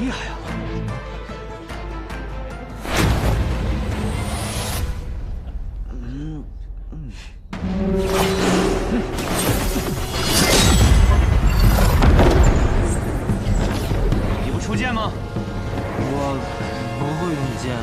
厉害啊！你不出剑吗？我不会用剑啊。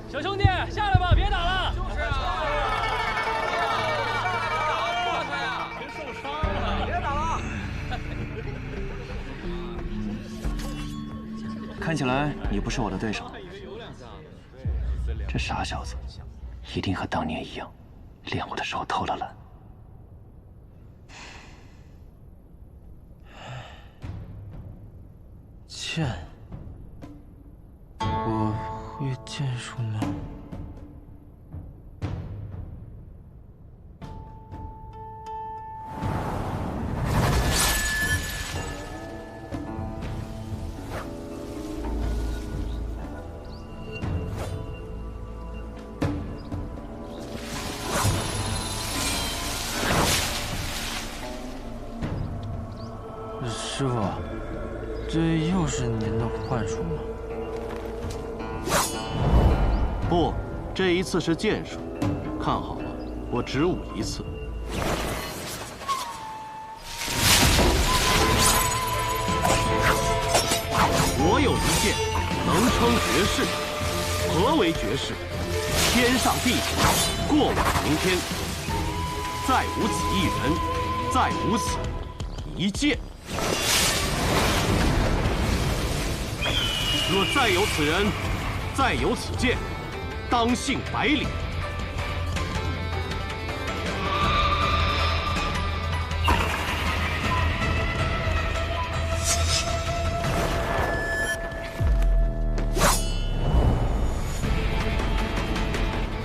小兄弟，下来吧，别打了。就是啊，磨他呀，别受伤了，别打了。看起来你不是我的对手。这傻小子，一定和当年一样，练我的时候偷了懒。剑，我会剑术吗？ 师傅，这又是您的幻术吗？不，这一次是剑术。看好了，我只舞一次。我有一剑，能称绝世。何为绝世？天上地下，过往明天，再无此一人，再无此一剑。 若再有此人，再有此剑，当幸百里。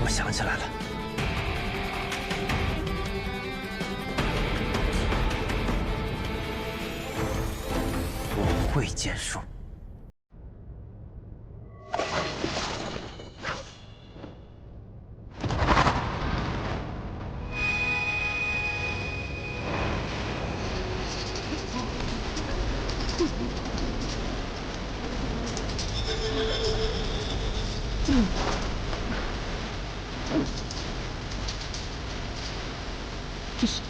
我想起来了，我会剑术。 这是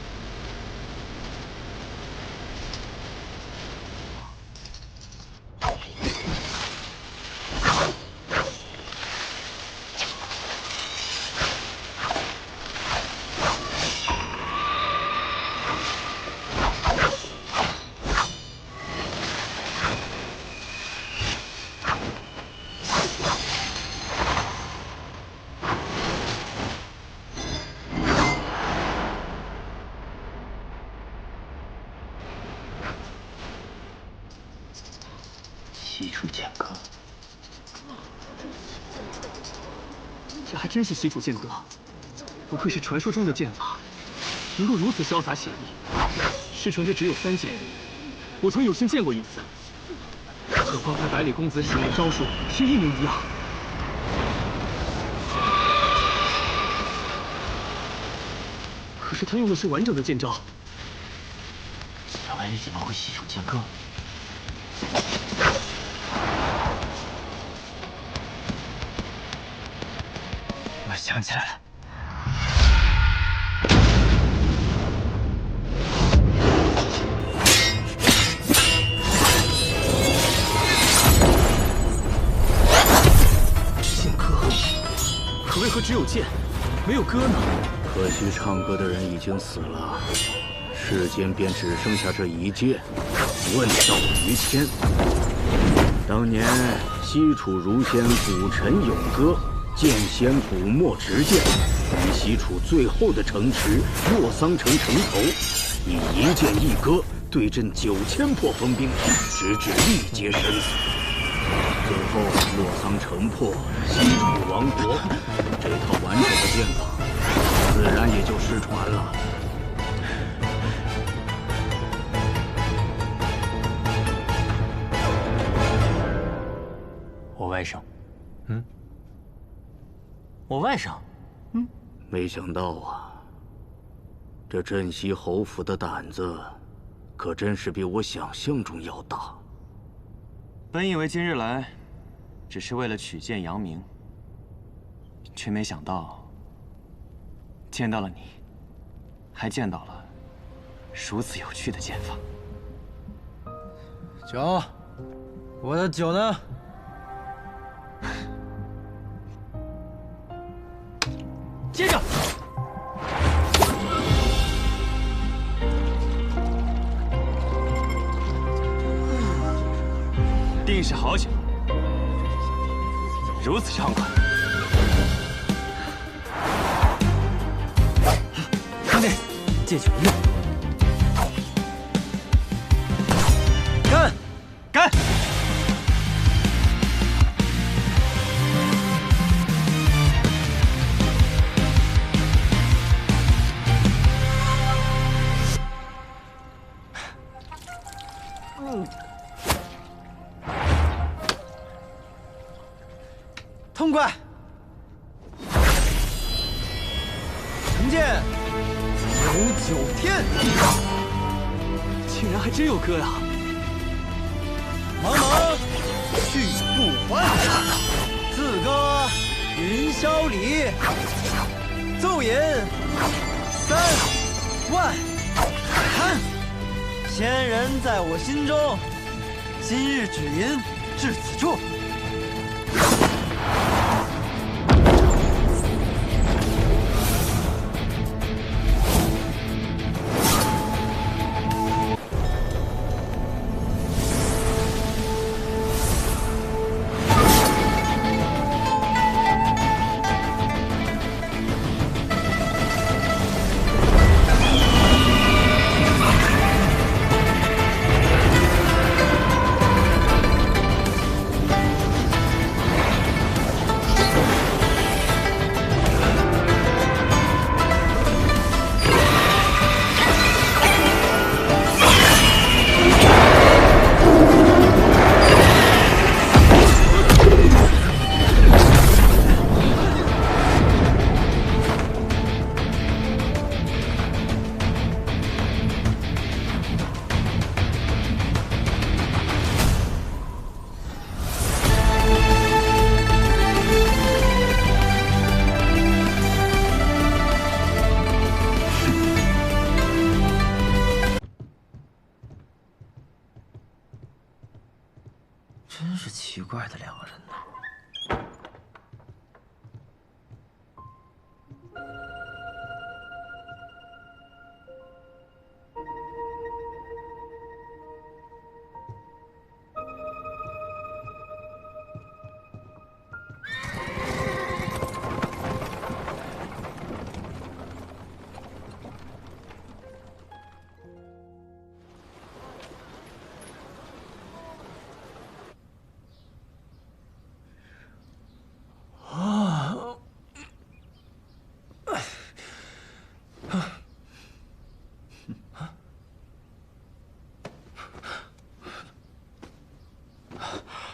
西楚剑阁，这还真是西楚剑阁，不愧是传说中的剑法，能够如此潇洒写意。师承这只有3剑，我曾有幸见过一次，和方才百里公子使用的招数是一模一样。可是他用的是完整的剑招。这玩意怎么会西楚剑阁？ 我想起来了，剑歌，可为何只有剑，没有歌呢？可惜唱歌的人已经死了，世间便只剩下这一剑，问道于天。当年西楚儒仙古尘咏歌。 剑仙古墨执剑，于西楚最后的城池洛桑城城头，以一剑一歌对阵9000破锋兵，直至力竭生死。最后洛桑城破，西楚亡国。这套完整的剑法，自然也就失传了。我外甥，我外甥，没想到啊，这镇西侯府的胆子，可真是比我想象中要大。本以为今日来，只是为了取剑扬名，却没想到见到了你，还见到了如此有趣的剑法。酒，我的酒呢？接着，定是好酒，如此畅快。兄弟，借酒一用。干！干！痛快！成剑9天，竟然还真有歌呀！茫茫去不还，自歌云霄里，奏吟3万坛。仙人在我心中，今日只吟至此处。真是奇怪的两个人呢。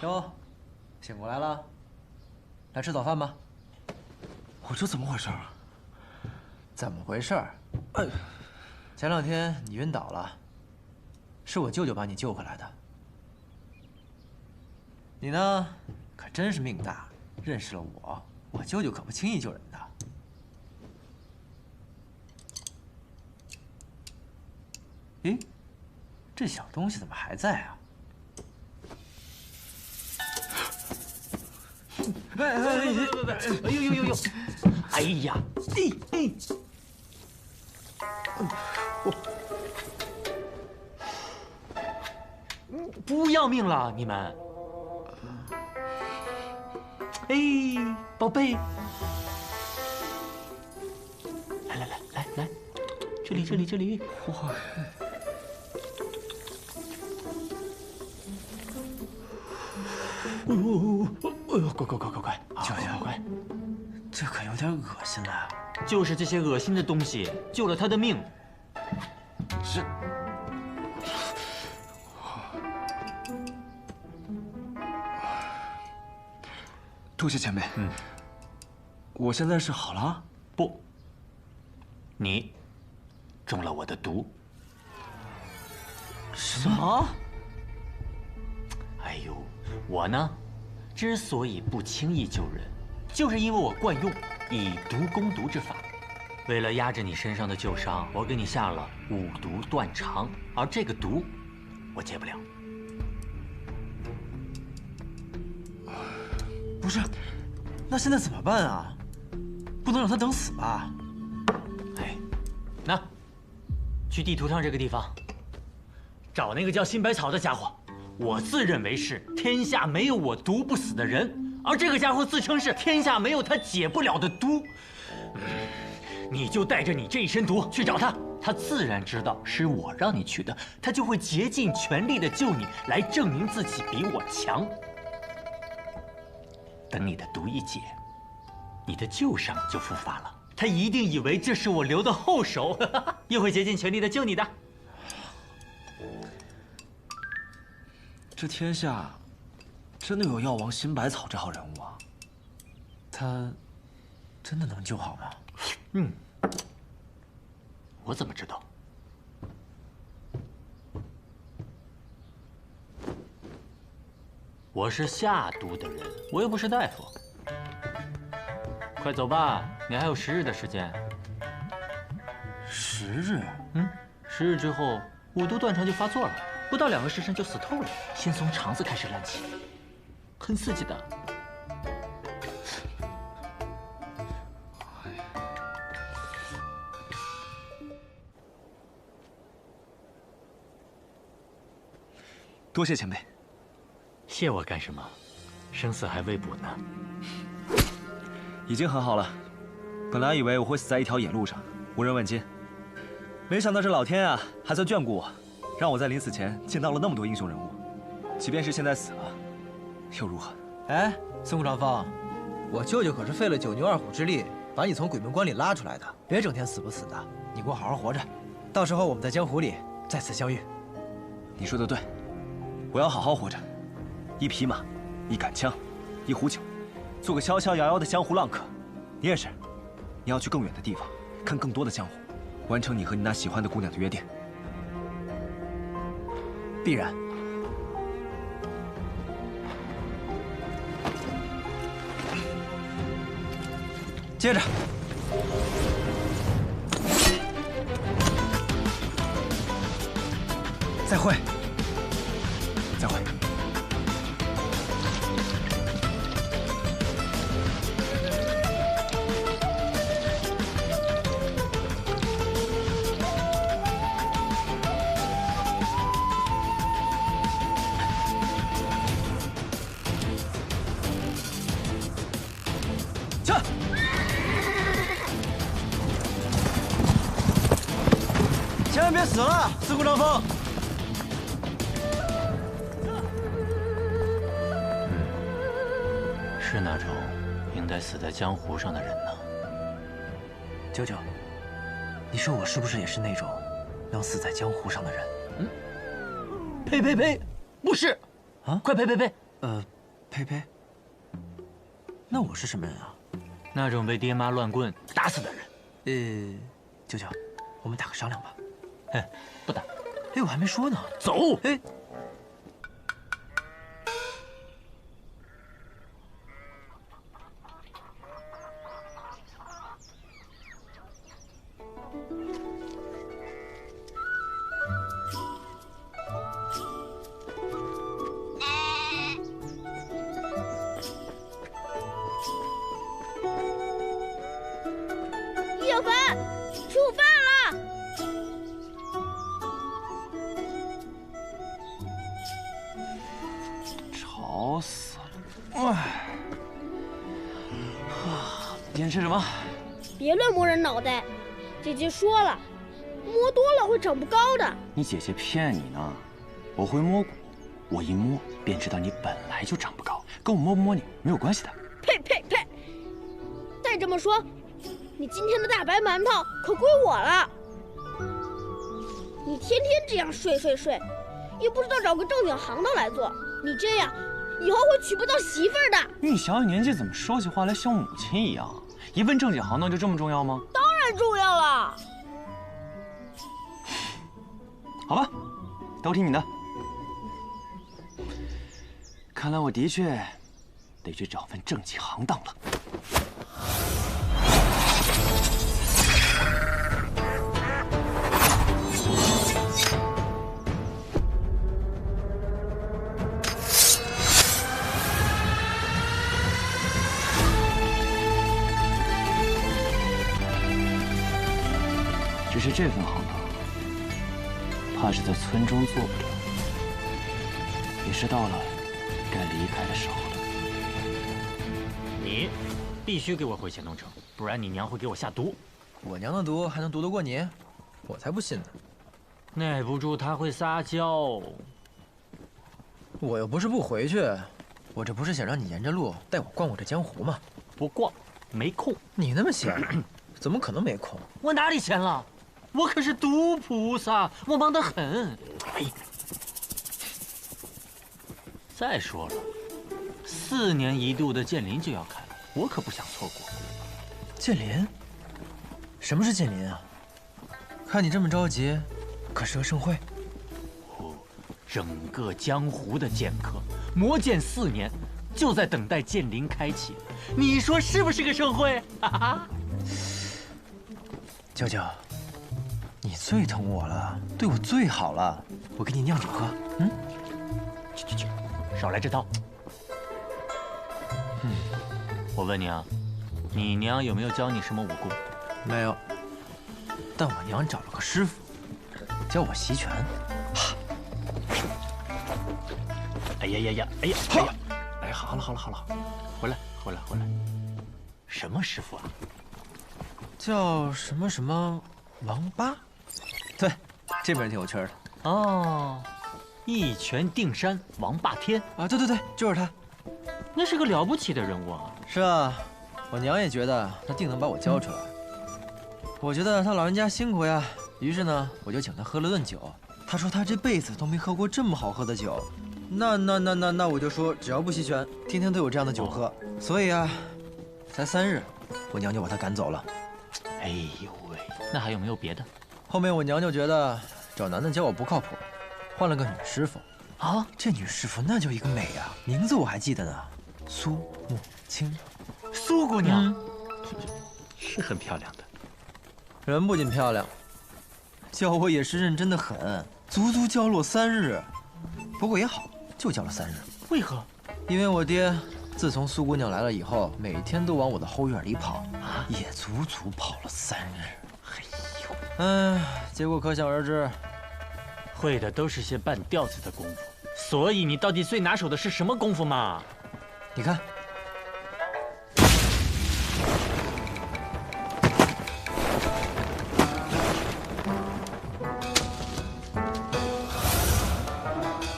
哟，醒过来了，来吃早饭吧。我这怎么回事啊？怎么回事儿？前2天你晕倒了，是我舅舅把你救回来的。你呢，可真是命大，认识了我，我舅舅可不轻易救人的。咦，这小东西怎么还在啊？哎呦！哎呀，不要命了你们！哎，宝贝，来，这里，哇！哎呦，快，舅舅，乖，这可有点恶心了。就是这些恶心的东西救了他的命。这，多谢前辈。我现在是好了？不，你中了我的毒。什么？哎呦，我呢，之所以不轻易救人，就是因为我惯用以毒攻毒之法。为了压制你身上的旧伤，我给你下了五毒断肠，而这个毒，我解不了。不是，那现在怎么办啊？不能让他等死吧？哎，那，去地图上这个地方，找那个叫辛百草的家伙。我自认为是天下没有我毒不死的人，而这个家伙自称是天下没有他解不了的毒。你就带着你这一身毒去找他，他自然知道是我让你去的，他就会竭尽全力的救你，来证明自己比我强。等你的毒一解，你的旧伤就复发了，他一定以为这是我留的后手，又会竭尽全力的救你的。这天下真的有药王辛百草这号人物啊？他真的能救好吗？我怎么知道？我是下毒的人，我又不是大夫。快走吧，你还有10日的时间。10日？ 10日之后五毒断肠就发作了，不到2个时辰就死透了，先从肠子开始烂起，很刺激的。多谢前辈。谢我干什么？生死还未卜呢。已经很好了。本来以为我会死在一条野路上，无人问津，没想到这老天啊，还算眷顾我，让我在临死前见到了那么多英雄人物。即便是现在死了，又如何？哎，孙顾长风，我舅舅可是费了9牛2虎之力把你从鬼门关里拉出来的，别整天死不死的，你给我好好活着，到时候我们在江湖里再次相遇。你说的对，我要好好活着，一匹马，一杆枪，一壶酒，做个逍遥遥遥的江湖浪客。你也是，你要去更远的地方，看更多的江湖，完成你和你那喜欢的姑娘的约定。必然。接着，再会，再会。去！千万别死了，四顾长风！是那种应该死在江湖上的人呢。舅舅，你说我是不是也是那种能死在江湖上的人？呸呸呸，不是，啊，快呸呸呸！呸呸。那我是什么人啊？那种被爹妈乱棍打死的人。舅舅，我们打个商量吧。哎，不打。哎，我还没说呢。走。哎。小凡，出饭了！吵死了！今天吃什么？别乱摸人脑袋，姐姐说了，摸多了会长不高的。你姐姐骗你呢，我会摸骨，我一摸便知道你本来就长不高，跟我摸不摸你没有关系的。呸呸呸！再这么说，你今天的大白馒头可归我了。你天天这样睡，又不知道找个正经行当来做，你这样以后会娶不到媳妇儿的。你小小年纪怎么说起话来像母亲一样？一份正经行当就这么重要吗？当然重要了。好吧，都听你的。看来我的确得去找份正经行当了。只是这份行当，怕是在村中做不了，也是到了该离开的时候了。你必须给我回乾东城，不然你娘会给我下毒。我娘的毒还能毒得过你？我才不信呢！耐不住她会撒娇。我又不是不回去，我这不是想让你沿着路带我逛我这江湖吗？不逛，没空。你那么闲，怎么可能没空？我哪里闲了？我可是毒菩萨，我忙得很。哎，再说了，4年一度的剑林就要开了，我可不想错过。剑林？什么是剑林啊？看你这么着急，可是个盛会？整个江湖的剑客，磨剑4年，就在等待剑林开启。你说是不是个盛会？哈哈。舅舅，你最疼我了，对我最好了，我给你酿酒喝。嗯，去，少来这套。我问你啊，你娘有没有教你什么武功？没有，但我娘找了个师傅，教我习拳。哎呀！哎，好了，回来。什么师傅啊？叫什么王八？对，这名挺有趣的。哦，一拳定山王霸天啊！对，就是他。那是个了不起的人物啊。是啊，我娘也觉得他定能把我教出来。我觉得他老人家辛苦呀，于是呢，我就请他喝了顿酒。他说他这辈子都没喝过这么好喝的酒。那我就说，只要不习拳，天天都有这样的酒喝。所以啊，才3日，我娘就把他赶走了。哎呦喂，那还有没有别的？后面我娘就觉得找男的教我不靠谱，换了个女师傅。啊，这女师傅那叫一个美呀，名字我还记得呢，苏木青。苏姑娘，是很漂亮的。人不仅漂亮，教我也是认真的很，足足教了3日。不过也好，就教了3日。为何？因为我爹自从苏姑娘来了以后，每天都往我的后院里跑，也足足跑了3日。哎呦，结果可想而知。会的都是些半吊子的功夫，所以你到底最拿手的是什么功夫嘛？你看，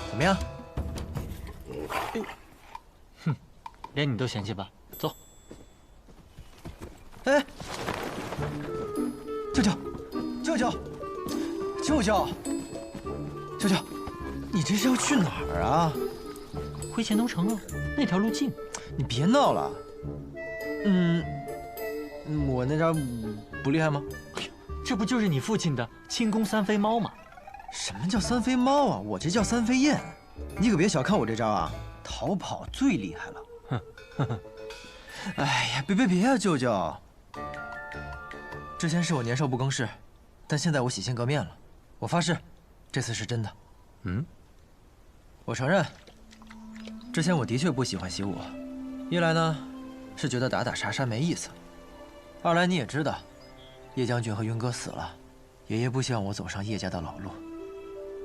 怎么样？哼，连你都嫌弃吧？走。哎，舅舅，你这是要去哪儿啊？回乾东城啊，那条路近。你别闹了。我那招不厉害吗？哎呦，这不就是你父亲的轻功3飞猫吗？什么叫3飞猫啊？我这叫3飞燕。你可别小看我这招啊，逃跑最厉害了。哼，哎呀，别啊，舅舅。之前是我年少不更事，但现在我洗心革面了。我发誓，这次是真的。我承认，之前我的确不喜欢习武。一来呢，是觉得打打杀杀没意思；二来你也知道，叶将军和云哥死了，爷爷不希望我走上叶家的老路。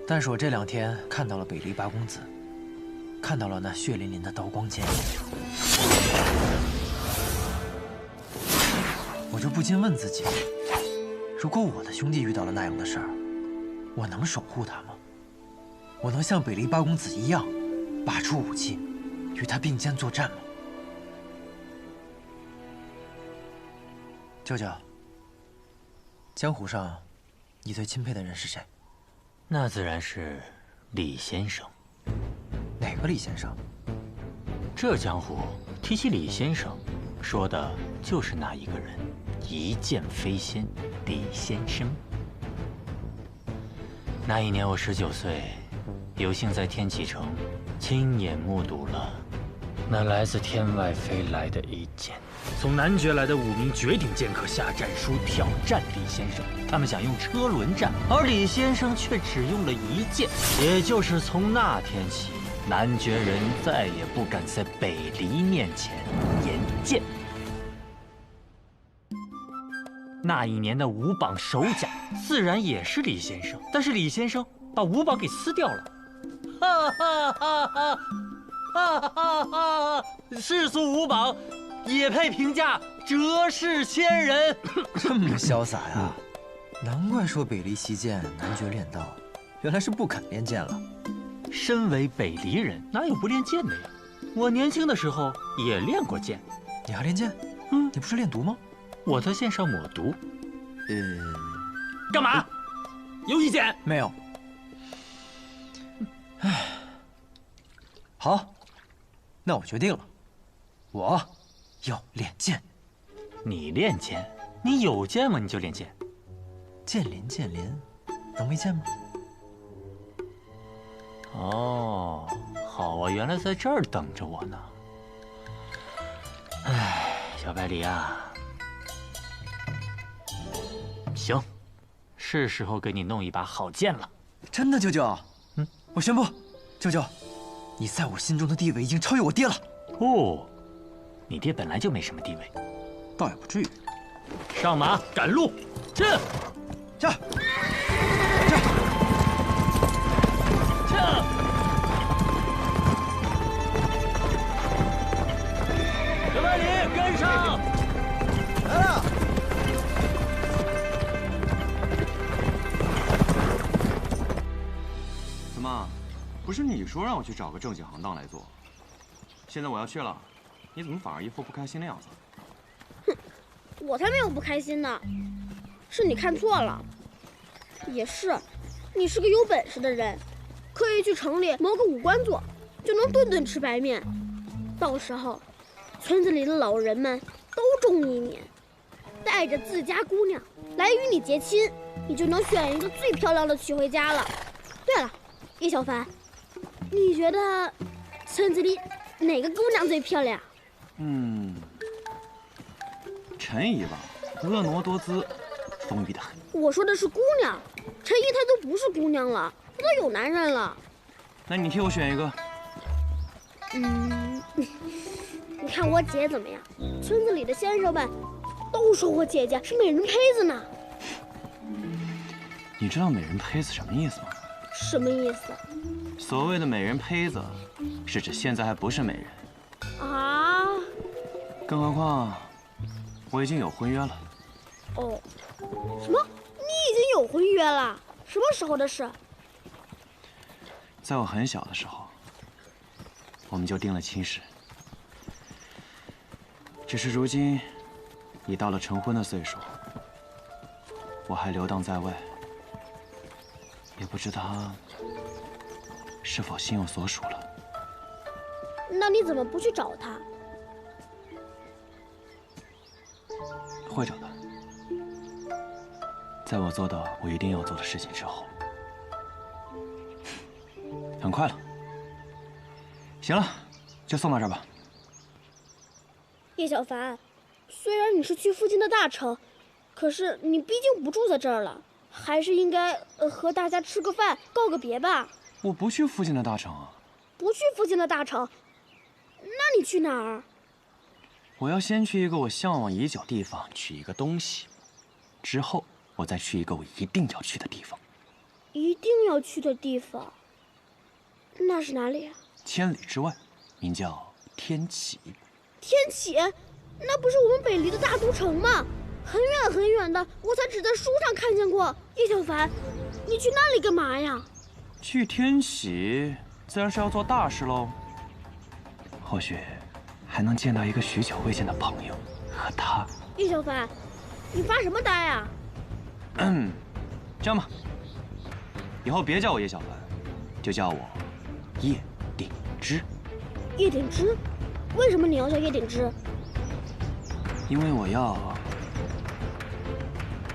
但是我这2天看到了北离八公子，看到了那血淋淋的刀光剑影，我就不禁问自己：如果我的兄弟遇到了那样的事儿，我能守护他吗？我能像北离八公子一样，拔出武器，与他并肩作战吗？舅舅，江湖上你最钦佩的人是谁？那自然是李先生。哪个李先生？这江湖提起李先生，说的就是那一个人——一剑飞仙李先生。那一年我19岁，有幸在天启城亲眼目睹了那来自天外飞来的一剑。从男爵来的5名绝顶剑客下战书挑战李先生，他们想用车轮战，而李先生却只用了1剑。也就是从那天起，男爵人再也不敢在北离面前言剑。那一年的5榜首甲自然也是李先生，但是李先生把5榜给撕掉了。哈哈哈哈哈哈哈！世俗5榜也配评价折世仙人。这么潇洒呀，难怪说北离习剑，男爵练道，原来是不肯练剑了。身为北离人，哪有不练剑的呀？我年轻的时候也练过剑。你还练剑？你不是练毒吗？我在剑上抹毒。干嘛？有意见？没有。唉，好，那我决定了，我要练剑。你练剑？你有剑吗？你就练剑？剑灵剑灵，能没剑吗？哦，好啊，原来在这儿等着我呢。唉，小百里啊，行，是时候给你弄一把好剑了。真的，舅舅？我宣布，舅舅，你在我心中的地位已经超越我爹了。哦，你爹本来就没什么地位，倒也不至于。上马赶路，去！去！小百里，跟上！来了。怎么，不是你说让我去找个正经行当来做？现在我要去了，你怎么反而一副不开心的样子？哼，我才没有不开心呢，是你看错了。也是，你是个有本事的人，可以去城里谋个武官做，就能顿顿吃白面。到时候，村子里的老人们都中意你，带着自家姑娘来与你结亲，你就能选一个最漂亮的娶回家了。对了，叶小凡，你觉得村子里哪个姑娘最漂亮？陈姨吧，婀娜多姿，丰腴得很。我说的是姑娘，陈姨她都不是姑娘了，她都有男人了。那你替我选一个。你看我姐怎么样？村子里的先生们都说我姐姐是美人胚子呢。你知道美人胚子什么意思吗？什么意思？所谓的美人胚子，是指现在还不是美人。啊？更何况，我已经有婚约了。哦，什么？你已经有婚约了？什么时候的事？在我很小的时候，我们就定了亲事。只是如今，已到了成婚的岁数，我还流荡在外，也不知他是否心有所属了。那你怎么不去找他？会找的，在我做到我一定要做的事情之后。很快了。行了，就送到这儿吧。叶小凡，虽然你是去附近的大城，可是你毕竟不住在这儿了，还是应该和大家吃个饭，告个别吧。我不去附近的大城啊。不去附近的大城，那你去哪儿？我要先去一个我向往已久的地方取一个东西，之后我再去一个我一定要去的地方。一定要去的地方，那是哪里啊？千里之外，名叫天启。天启，那不是我们北离的大都城吗？很远很远的，我才只在书上看见过。叶小凡，你去那里干嘛呀？去天启，自然是要做大事喽。或许还能见到一个许久未见的朋友，和他。叶小凡，你发什么呆啊？这样吧，以后别叫我叶小凡，就叫我叶鼎之。叶鼎之？为什么你要叫叶鼎之？因为我要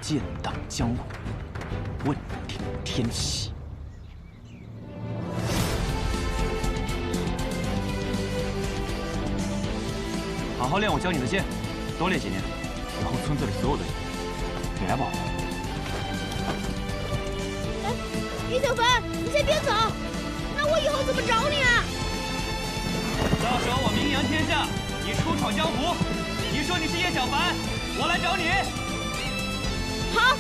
建荡江湖，问鼎天下。好好练我教你的剑，多练几年，以后村子里所有的人，你来保护。叶小凡，你先别走，那我以后怎么找你啊？到时候我名扬天下，你出闯江湖，你说你是叶小凡，我来找你。好。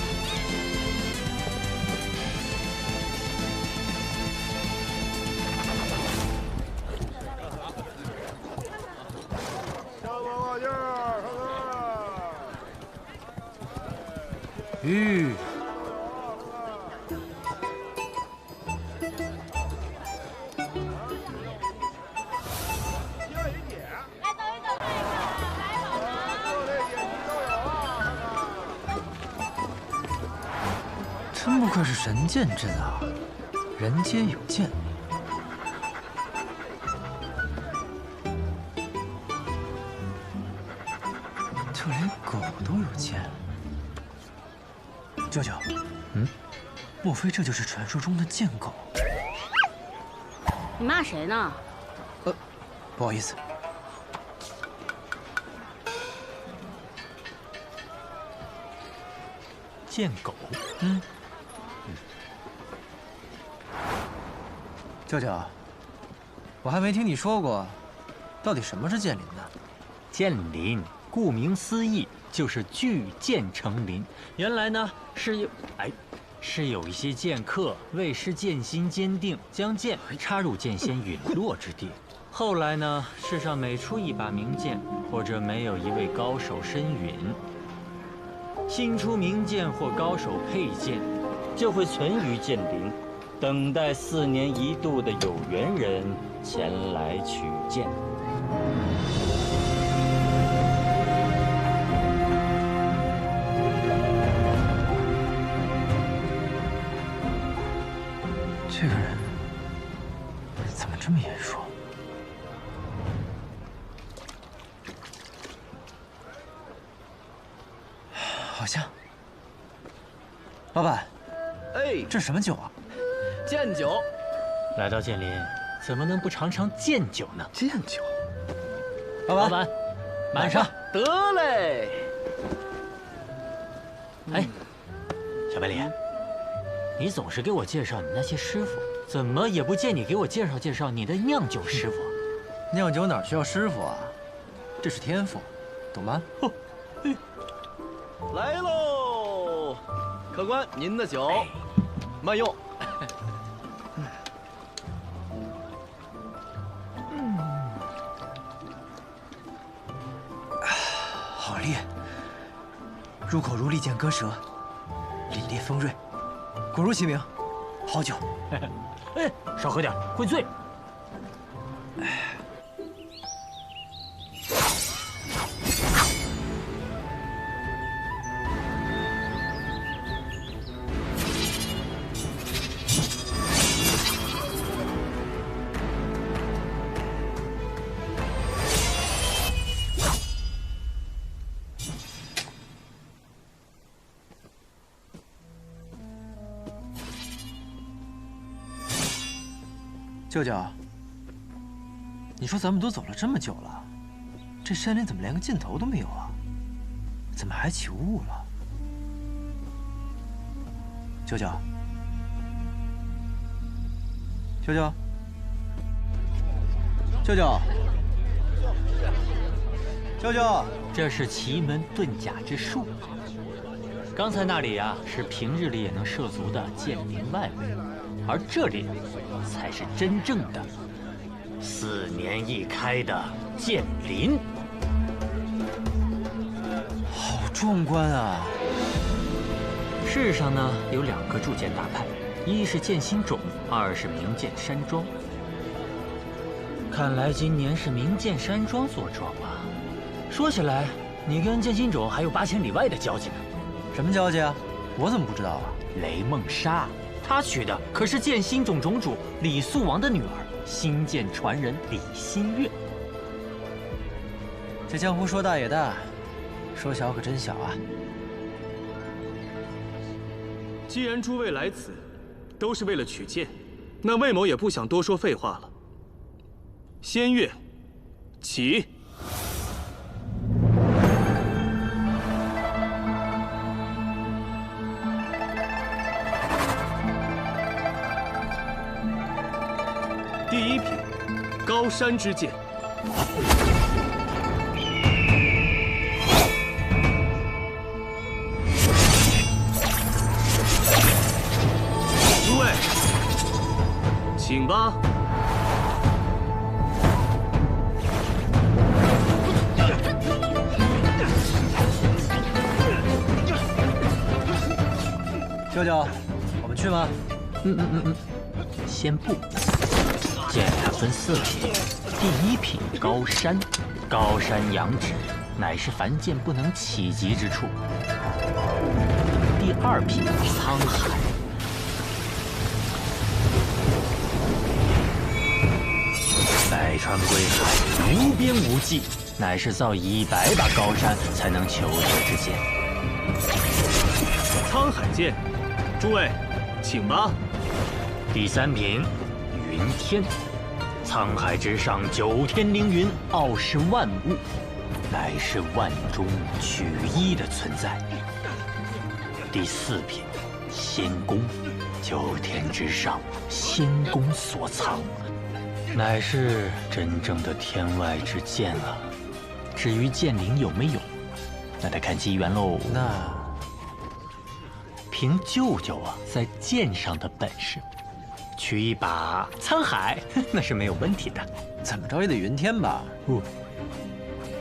吁。真不愧是神剑阵啊，人皆有剑。就连狗都有剑。舅舅，莫非这就是传说中的剑狗？你骂谁呢？不好意思。剑狗？舅舅，我还没听你说过，到底什么是剑林呢？剑林，顾名思义，就是巨剑成林。原来呢是有一些剑客为施剑心坚定，将剑插入剑仙陨落之地。后来呢，世上每出一把名剑，或者没有一位高手身陨，新出名剑或高手佩剑，就会存于剑林，等待4年一度的有缘人前来取剑。这个人怎么这么眼熟？好像。老板，哎，这是什么酒啊？剑酒。来到剑林，怎么能不尝尝剑酒呢？剑酒。老板，满上。得嘞。哎，小白脸，你总是给我介绍你那些师傅，怎么也不见你给我介绍介绍你的酿酒师傅？酿酒哪需要师傅啊？这是天赋，懂吗？来喽，客官，您的酒，慢用。好烈，入口如利剑割舌，凛冽锋锐，果如其名，好酒。哎，少喝点，会醉。舅舅，你说咱们都走了这么久了，这山林怎么连个尽头都没有啊？怎么还起雾了？舅舅，舅舅，舅舅，舅舅，这是奇门遁甲之术。刚才那里啊，是平日里也能涉足的剑林外围，而这里才是真正的4年一开的剑林。好壮观啊！世上呢有2个铸剑大派，一是剑心种，二是名剑山庄。看来今年是名剑山庄坐庄啊。说起来，你跟剑心种还有8000里外的交集呢。什么交集啊？我怎么不知道啊？雷梦莎，她娶的可是剑心种种主李素王的女儿，星剑传人李新月。这江湖说大也大，说小可真小啊。既然诸位来此，都是为了取剑，那魏某也不想多说废话了。仙月，起！第1品，高山之剑。诸位，请吧。舅舅，我们去吗？先不。剑分4品，第1品高山，高山仰止，乃是凡剑不能企及之处。第2品沧海，百川归海，无边无际，乃是造100把高山才能求得之剑。沧海剑，诸位，请吧。第3品云天，沧海之上9天凌云，傲视万物，乃是万中取一的存在。第4品仙宫，9天之上仙宫所藏，乃是真正的天外之剑啊。至于剑灵有没有，那得看机缘喽。那凭舅舅啊在剑上的本事，取一把沧海那是没有问题的。怎么着也得云天吧？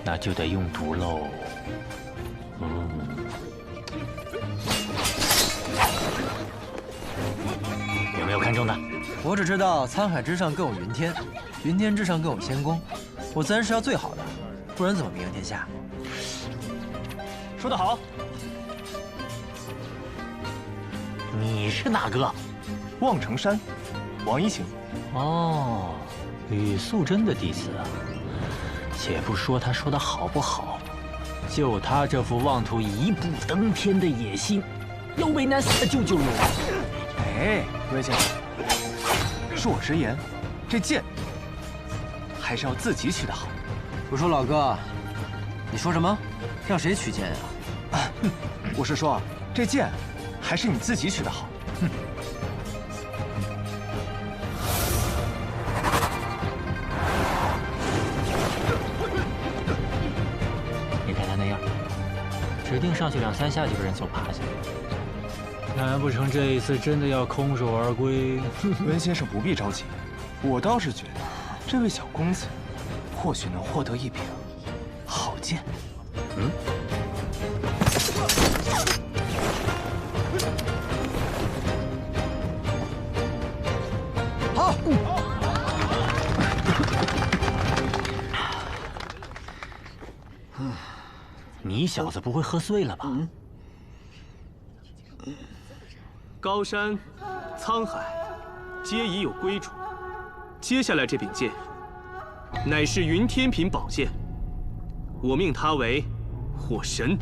那就得用毒喽。有没有看中的？我只知道沧海之上更有云天，云天之上更有仙宫。我自然是要最好的，不然怎么名扬天下？说得好。你是哪个？望城山，王一行。哦，吕素贞的弟子啊。且不说他说的好不好，就他这副妄图一步登天的野心，要为难死舅舅哟。哎，魏先生，恕我直言，这剑还是要自己取的好。我说老哥，你说什么？让谁取剑啊？我是说，这剑还是你自己取的好。你看他那样，指定上去2、3下就被人揍趴下。难不成这一次真的要空手而归？温先生不必着急，我倒是觉得这位小公子或许能获得一柄好剑。好。你小子不会喝醉了吧？高山、沧海，皆已有归主。接下来这柄剑，乃是云天品宝剑，我命它为火神。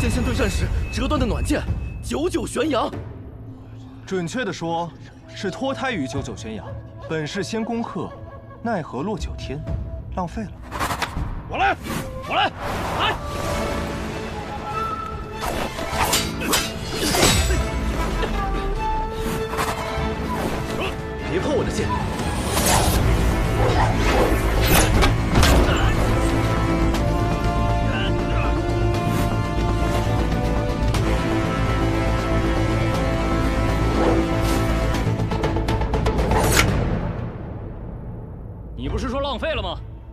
剑仙对战时折断的暖剑，99玄阳。准确的说，是脱胎于99玄阳。本是仙宫鹤，奈何落9天，浪费了。我来，我来，来！别碰我的剑！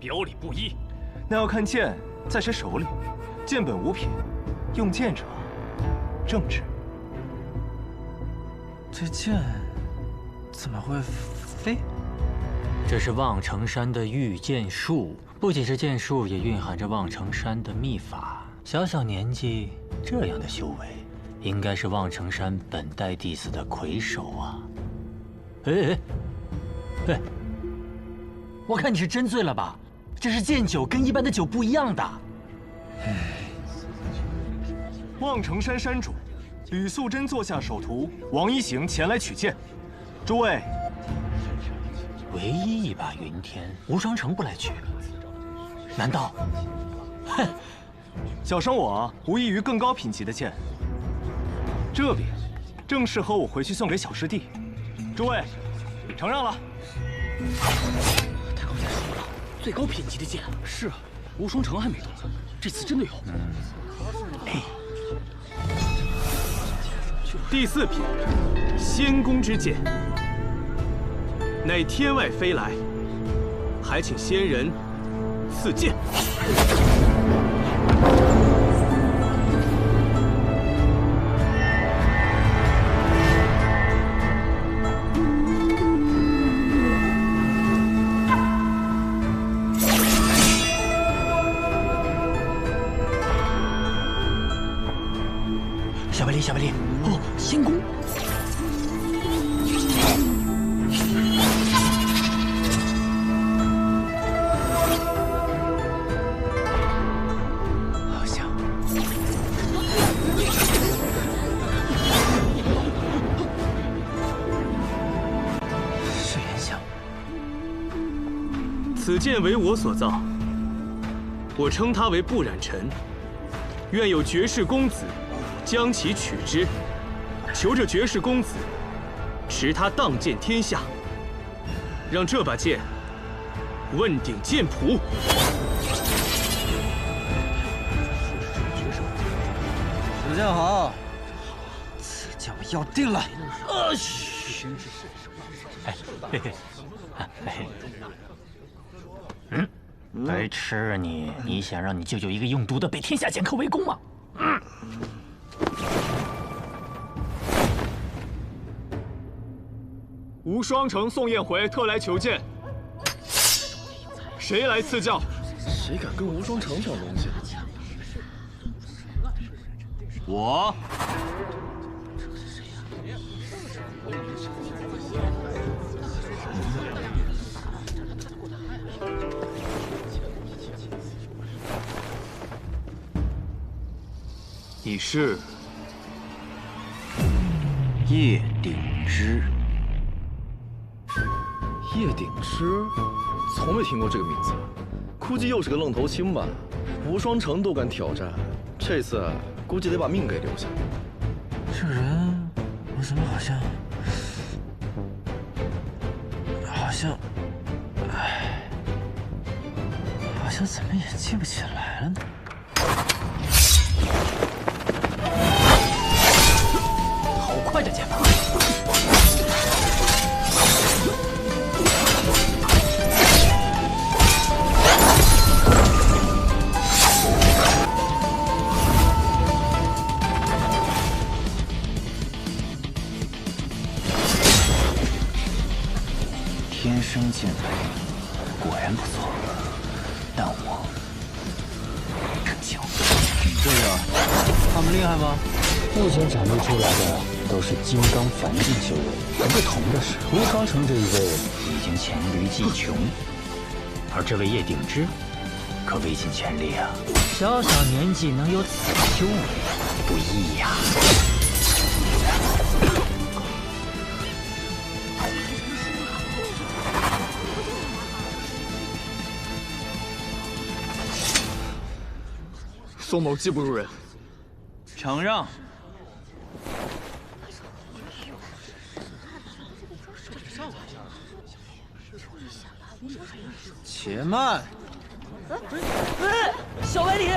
表里不一。那要看剑在谁手里。剑本无品，用剑者正直。这剑怎么会飞？这是望城山的御剑术，不仅是剑术，也蕴含着望城山的秘法。小小年纪这样的修为，应该是望城山本代弟子的魁首啊！哎，我看你是真醉了吧？这是剑酒，跟一般的酒不一样的。望城山山主吕素贞座下手徒王一行前来取剑，诸位。唯一一把云天，无双城不来取，难道？哼！小生我无异于更高品级的剑，这柄正适合我回去送给小师弟。诸位，承让了。他刚才说了，最高品级的剑。是啊，无双城还没动呢，这次真的有。第4品，仙宫之剑，乃天外飞来，还请仙人赐剑。小白梨，哦，仙宫。好像。是莲香。此剑为我所造，我称它为不染尘。愿有绝世公子将其取之，求这绝世公子持他荡剑天下，让这把剑问鼎剑谱。主将好，此剑我要定了。白痴啊你！你想让你舅舅一个用毒的被天下剑客围攻吗？无双城宋彦回特来求见，谁来赐教？谁敢跟无双城抢东西？我。你是叶鼎之。叶鼎之，从没听过这个名字，估计又是个愣头青吧。无双城都敢挑战，这次估计得把命给留下。这人，我怎么好像，好像怎么也记不起来了呢？好快的剑法！天生剑法果然不错，但我更强。这个，他们厉害吗？目前展露出来的都是金刚凡境修为，不同的是，无双城这一位已经黔驴技穷，而这位叶鼎之可未尽全力啊！小小年纪能有此修为，不易呀。宋某技不如人，承让。且慢！小白梨，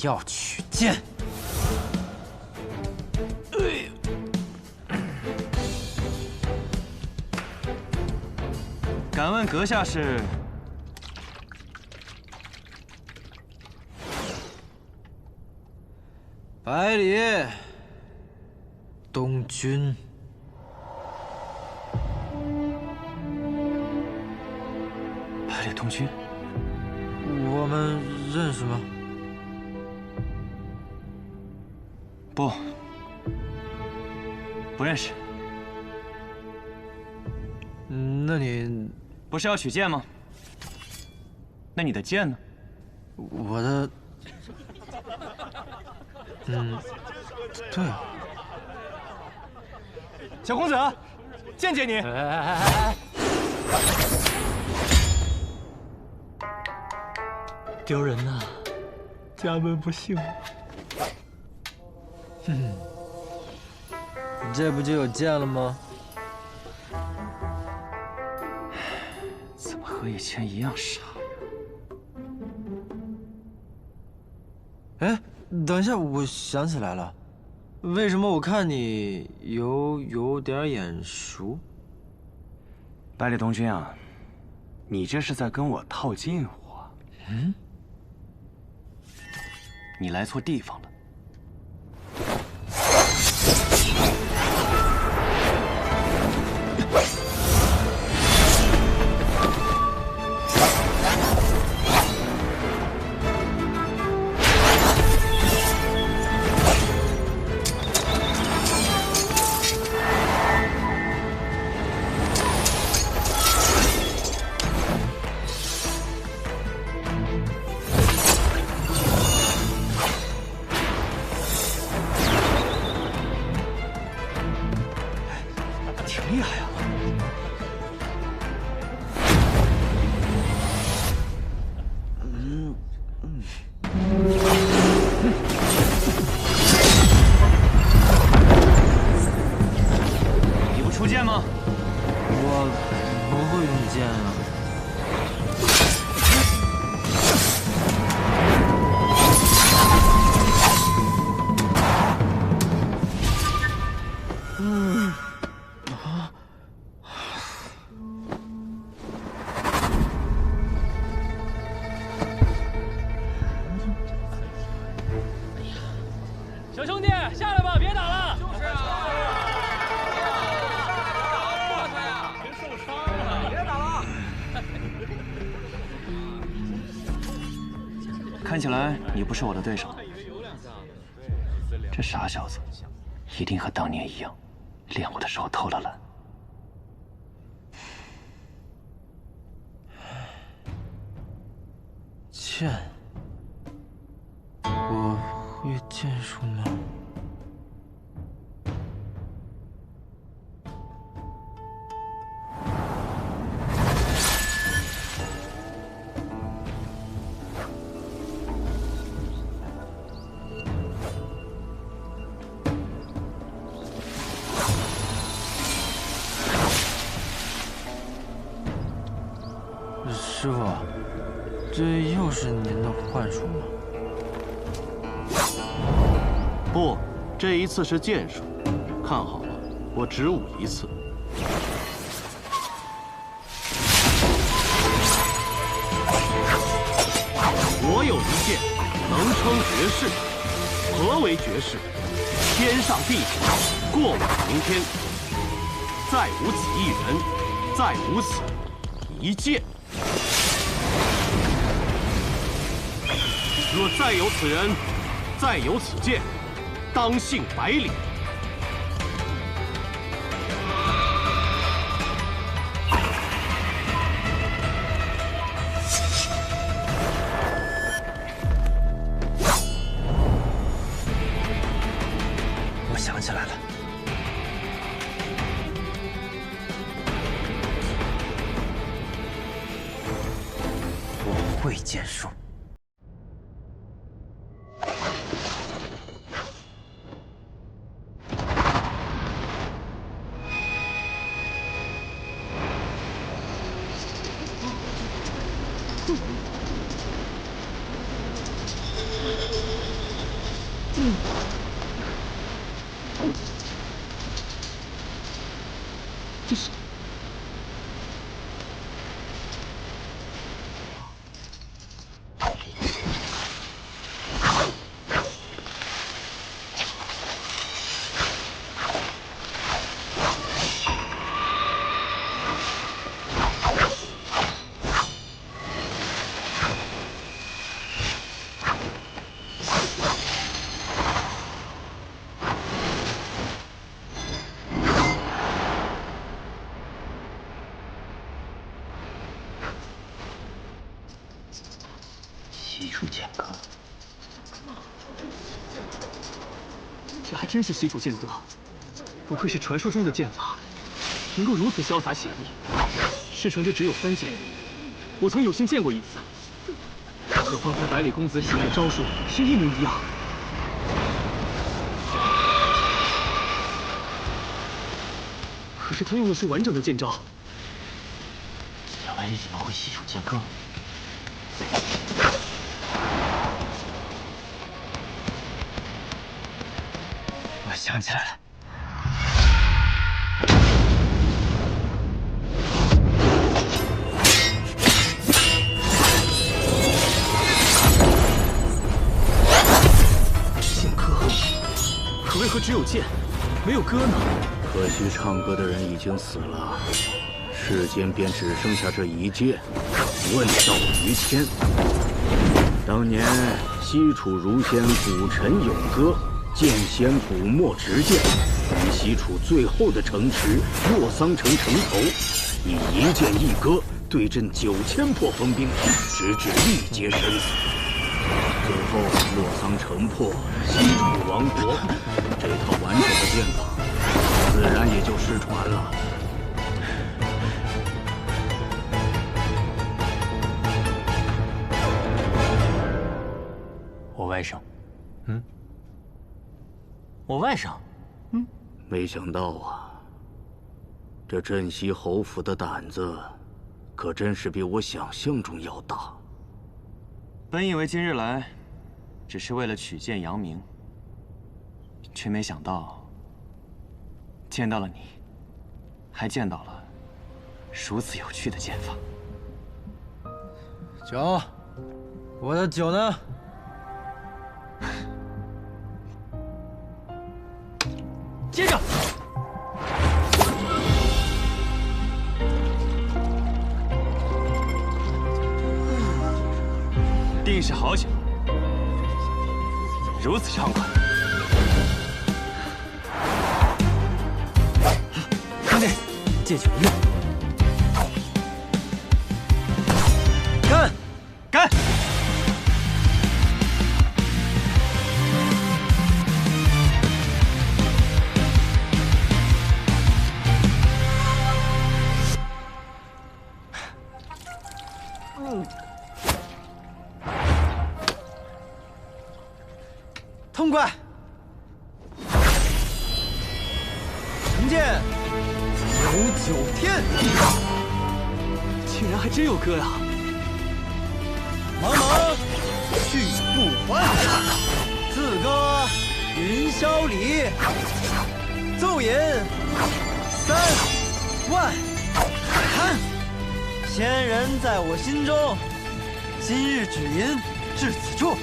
要取剑。敢问阁下是？百里东君。百里东君，我们认识吗？不，不认识。那你不是要取剑吗？那你的剑呢？我的，对啊。小公子，见见你。丢人呐！家门不幸。这不就有剑了吗？怎么和以前一样傻呀？哎，等一下，我想起来了，为什么我看你有点眼熟？百里东君啊，你这是在跟我套近乎。嗯？你来错地方了。厉害啊！你不出剑吗？我不会用剑啊。小兄弟，下来吧，别打了。就是啊，磨他呀，别受伤了，别打了。看起来你不是我的对手。这傻小子，一定和当年一样，练我的时候偷了懒。剑，我会剑术吗？师傅，这又是您的幻术吗？不，这一次是剑术。看好了，我只舞一次。我有一剑，能称绝世。何为绝世？天上地下，过往明天，再无此一人，再无此一剑。若再有此人，再有此剑，当幸百里。我想起来了，我会剑术。这是。 西楚剑阁，这还真是西楚剑阁，不愧是传说中的剑法，能够如此潇洒写意。师承这只有3剑，我曾有幸见过一次。和方才百里公子写的招数是一模一样。可是他用的是完整的剑招。小白你怎么会西楚剑阁？ 我想起来了，剑歌，可为何只有剑，没有歌呢？可惜唱歌的人已经死了，世间便只剩下这一剑，问道于天。当年西楚如仙古尘咏歌。 剑仙古墨执剑，于西楚最后的城池洛桑城城头，以一剑一歌对阵9000破锋兵，直至力竭身死。最后洛桑城破，西楚亡国，这套完整的剑法，自然也就失传了。我外甥，我外甥，没想到啊，这镇西侯府的胆子，可真是比我想象中要大。本以为今日来，只是为了取剑扬名，却没想到见到了你，还见到了如此有趣的剑法。酒，我的酒呢？接着，定是好酒，如此畅快。兄弟，借酒一乐。干！干！痛快！成剑99天，竟然还真有歌呀！茫茫去不还，自歌云霄里，奏饮3万坛。仙人在我心中，今日只吟至此处。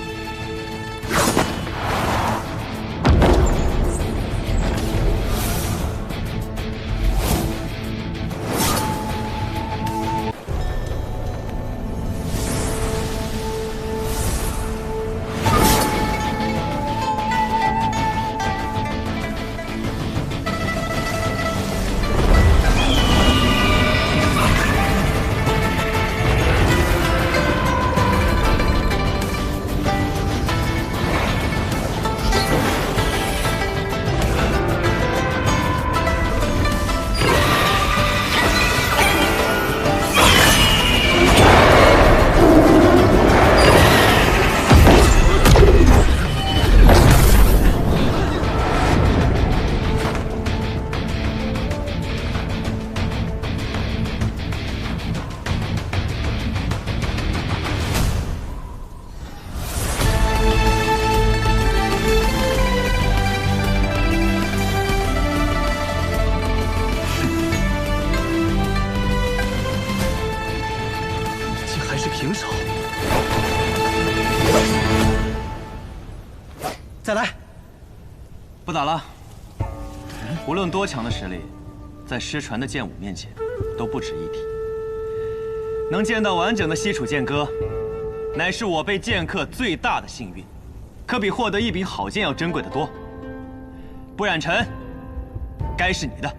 打了。无论多强的实力，在失传的剑舞面前，都不值一提。能见到完整的西楚剑歌，乃是我辈剑客最大的幸运，可比获得一柄好剑要珍贵得多。不染尘，该是你的。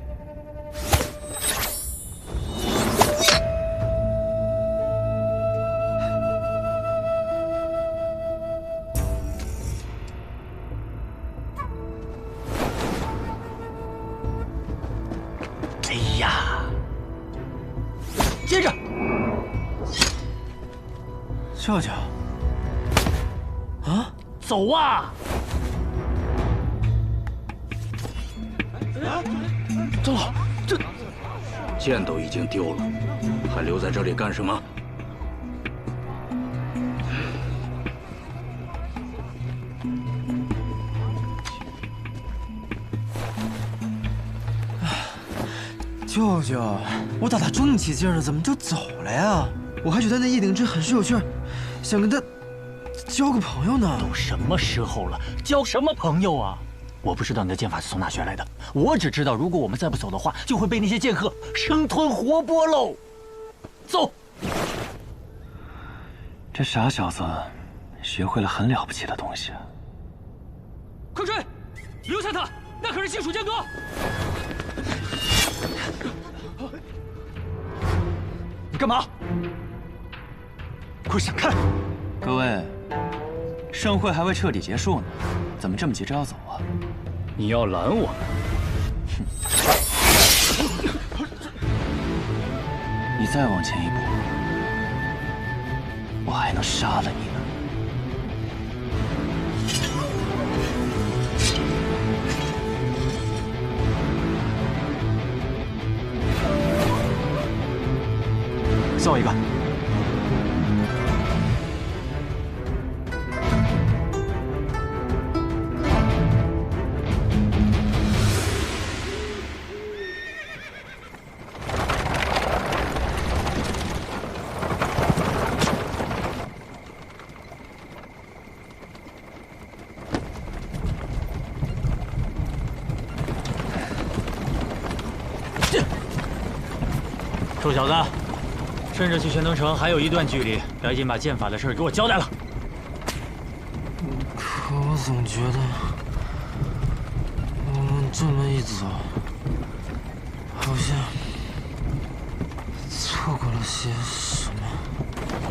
接着，舅舅，啊，走啊！长老，这剑都已经丢了，还留在这里干什么？舅舅，我打他正起劲了，怎么就走了呀？我还觉得那叶鼎之很是有趣儿，想跟他交个朋友呢。都什么时候了，交什么朋友啊？我不知道你的剑法是从哪学来的，我只知道如果我们再不走的话，就会被那些剑客生吞活剥喽。走。这傻小子，学会了很了不起的东西啊！快追，留下他，那可是西楚剑歌。 你干嘛？快闪开！各位，盛会还未彻底结束呢，怎么这么急着要走啊？你要拦我们？你再往前一步，我还能杀了你呢。送我一个。臭小子！ 趁着去玄登城还有一段距离，赶紧把剑法的事给我交代了。可我总觉得，我们这么一走，好像错过了些什么。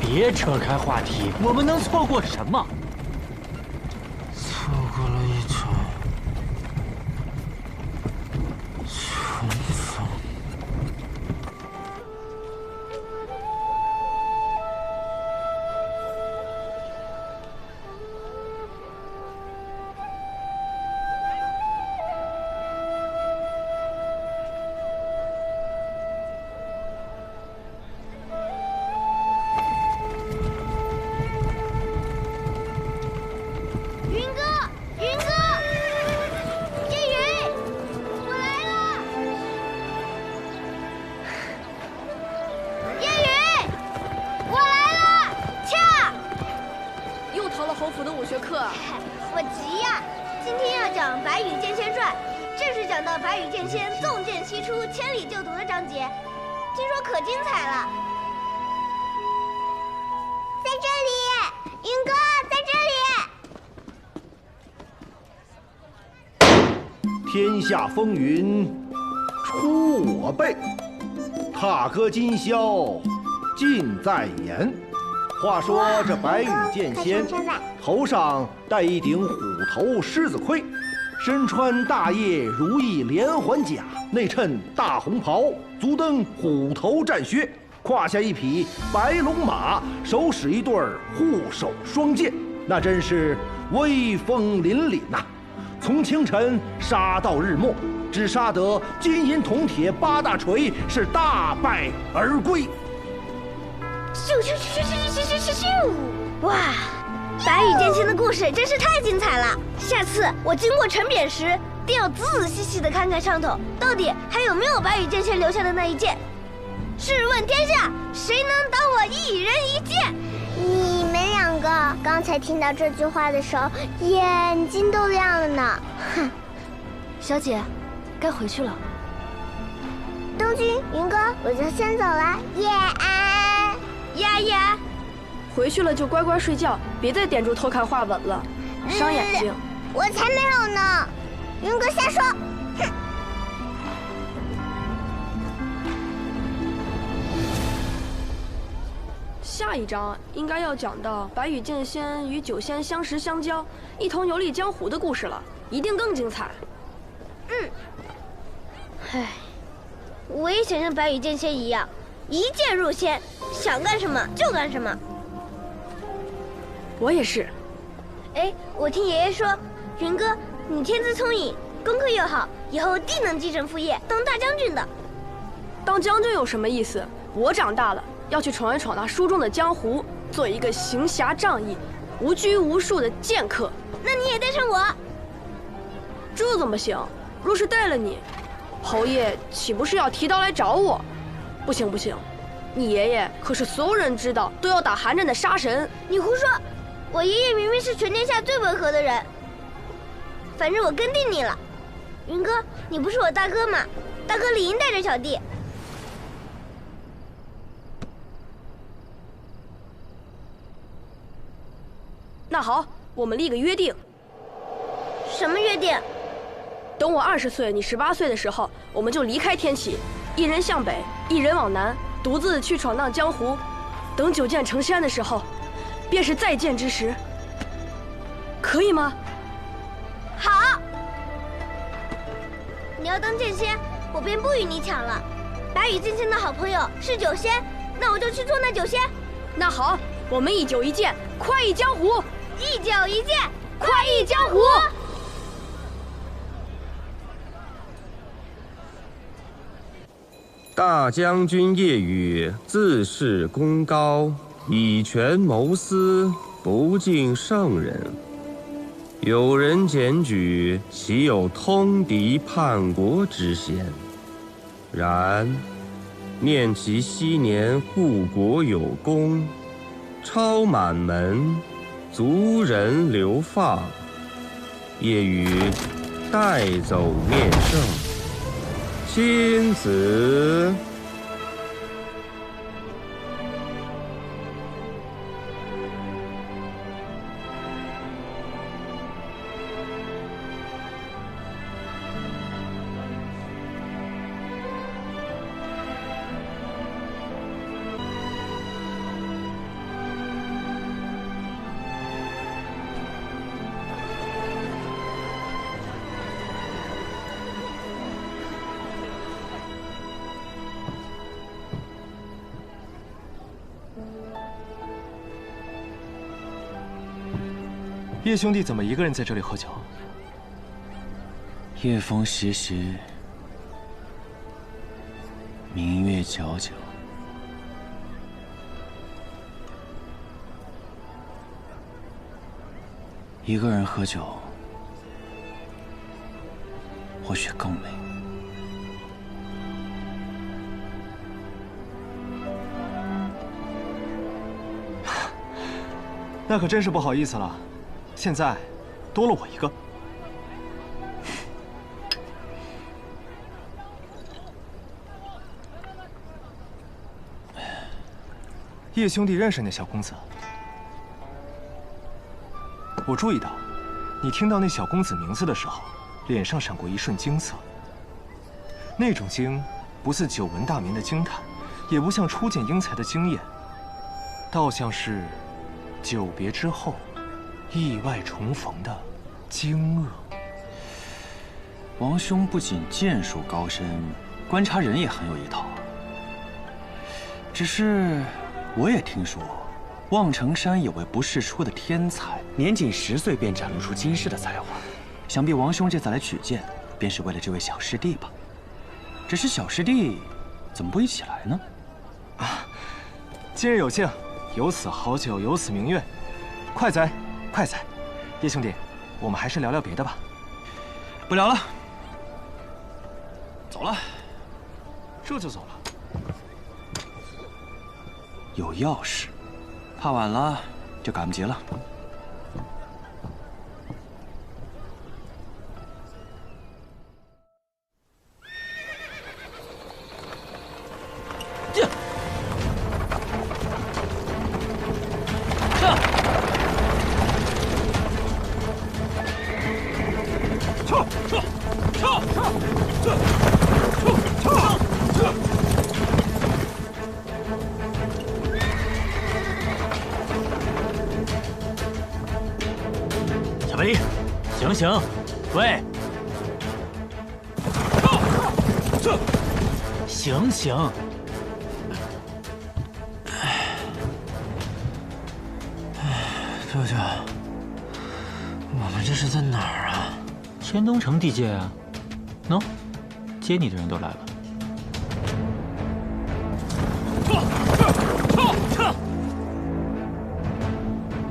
别扯开话题，我们能错过什么？错过了一场重逢。 我急呀！今天要讲《白羽剑仙传》，正是讲到白羽剑仙纵剑西出，千里救毒的章节，听说可精彩了。在这里，云哥在这里。天下风云出我辈，踏歌今宵尽在言。话说这白羽剑仙头上戴一顶虎头狮子盔，身穿大叶如意连环甲，内衬大红袍，足蹬虎头战靴，胯下一匹白龙马，手使一对护手双剑，那真是威风凛凛呐！从清晨杀到日没，只杀得金银铜铁8大锤，是大败而归。咻咻咻咻咻咻咻咻！哇，白羽剑仙的故事真是太精彩了！下次我经过城贬时，定要仔仔细细的看看上头，到底还有没有白羽剑仙留下的那一剑。试问天下，谁能挡我一人一剑？你们两个刚才听到这句话的时候，眼睛都亮了呢。哼，小姐，该回去了。东君、云哥，我就先走了，夜安。呀呀，回去了就乖乖睡觉，别再点住偷看画本了，伤眼睛。我才没有呢，云哥瞎说。哼。下一章应该要讲到白羽剑仙与九仙相识相交，一同游历江湖的故事了，一定更精彩。唉，我也想像白羽剑仙一样，一剑入仙，想干什么就干什么。我也是。哎，我听爷爷说，云哥，你天资聪颖，功课又好，以后定能继承父业，当大将军的。当将军有什么意思？我长大了要去闯一闯那书中的江湖，做一个行侠仗义、无拘无束的剑客。那你也带上我。这怎么行？若是带了你，侯爷岂不是要提刀来找我？不行不行，你爷爷可是所有人知道都要打寒战的杀神。你胡说！我爷爷明明是全天下最温和的人。反正我跟定你了，云哥，你不是我大哥吗？大哥理应带着小弟。那好，我们立个约定。什么约定？等我20岁，你18岁的时候，我们就离开天启，一人向北，一人往南，独自去闯荡江湖。等9剑成仙的时候，便是再见之时。可以吗？好。你要当剑仙，我便不与你抢了。白羽剑仙的好朋友是九仙，那我就去做那九仙。那好，我们一酒一剑，快意江湖。一酒一剑，快意江湖。大将军夜雨自恃功高，以权谋私，不敬圣人。有人检举，岂有通敌叛国之嫌？然念其昔年护国有功，超满门，族人流放，夜雨带走面圣，亲子。叶兄弟怎么一个人在这里喝酒？夜风习习，明月皎皎。一个人喝酒，或许更美。那可真是不好意思了。现在多了我一个。叶兄弟认识那小公子？我注意到，你听到那小公子名字的时候，脸上闪过一瞬惊色。那种惊，不似久闻大名的惊叹，也不像初见英才的惊艳，倒像是久别之后意外重逢的惊愕。王兄不仅剑术高深，观察人也很有一套。只是我也听说，望城山有位不世出的天才，年仅10岁便展露出惊世的才华。想必王兄这次来取剑，便是为了这位小师弟吧？只是小师弟怎么不一起来呢？啊，今日有幸，有此好酒，有此明月，快哉！快哉，叶兄弟，我们还是聊聊别的吧。不聊了，走了。这就走了？有要事，怕晚了就赶不及了。小白梨，醒醒！喂，醒醒！舅舅，我们这是在哪儿啊？千东城地界啊。喏，接你的人都来了。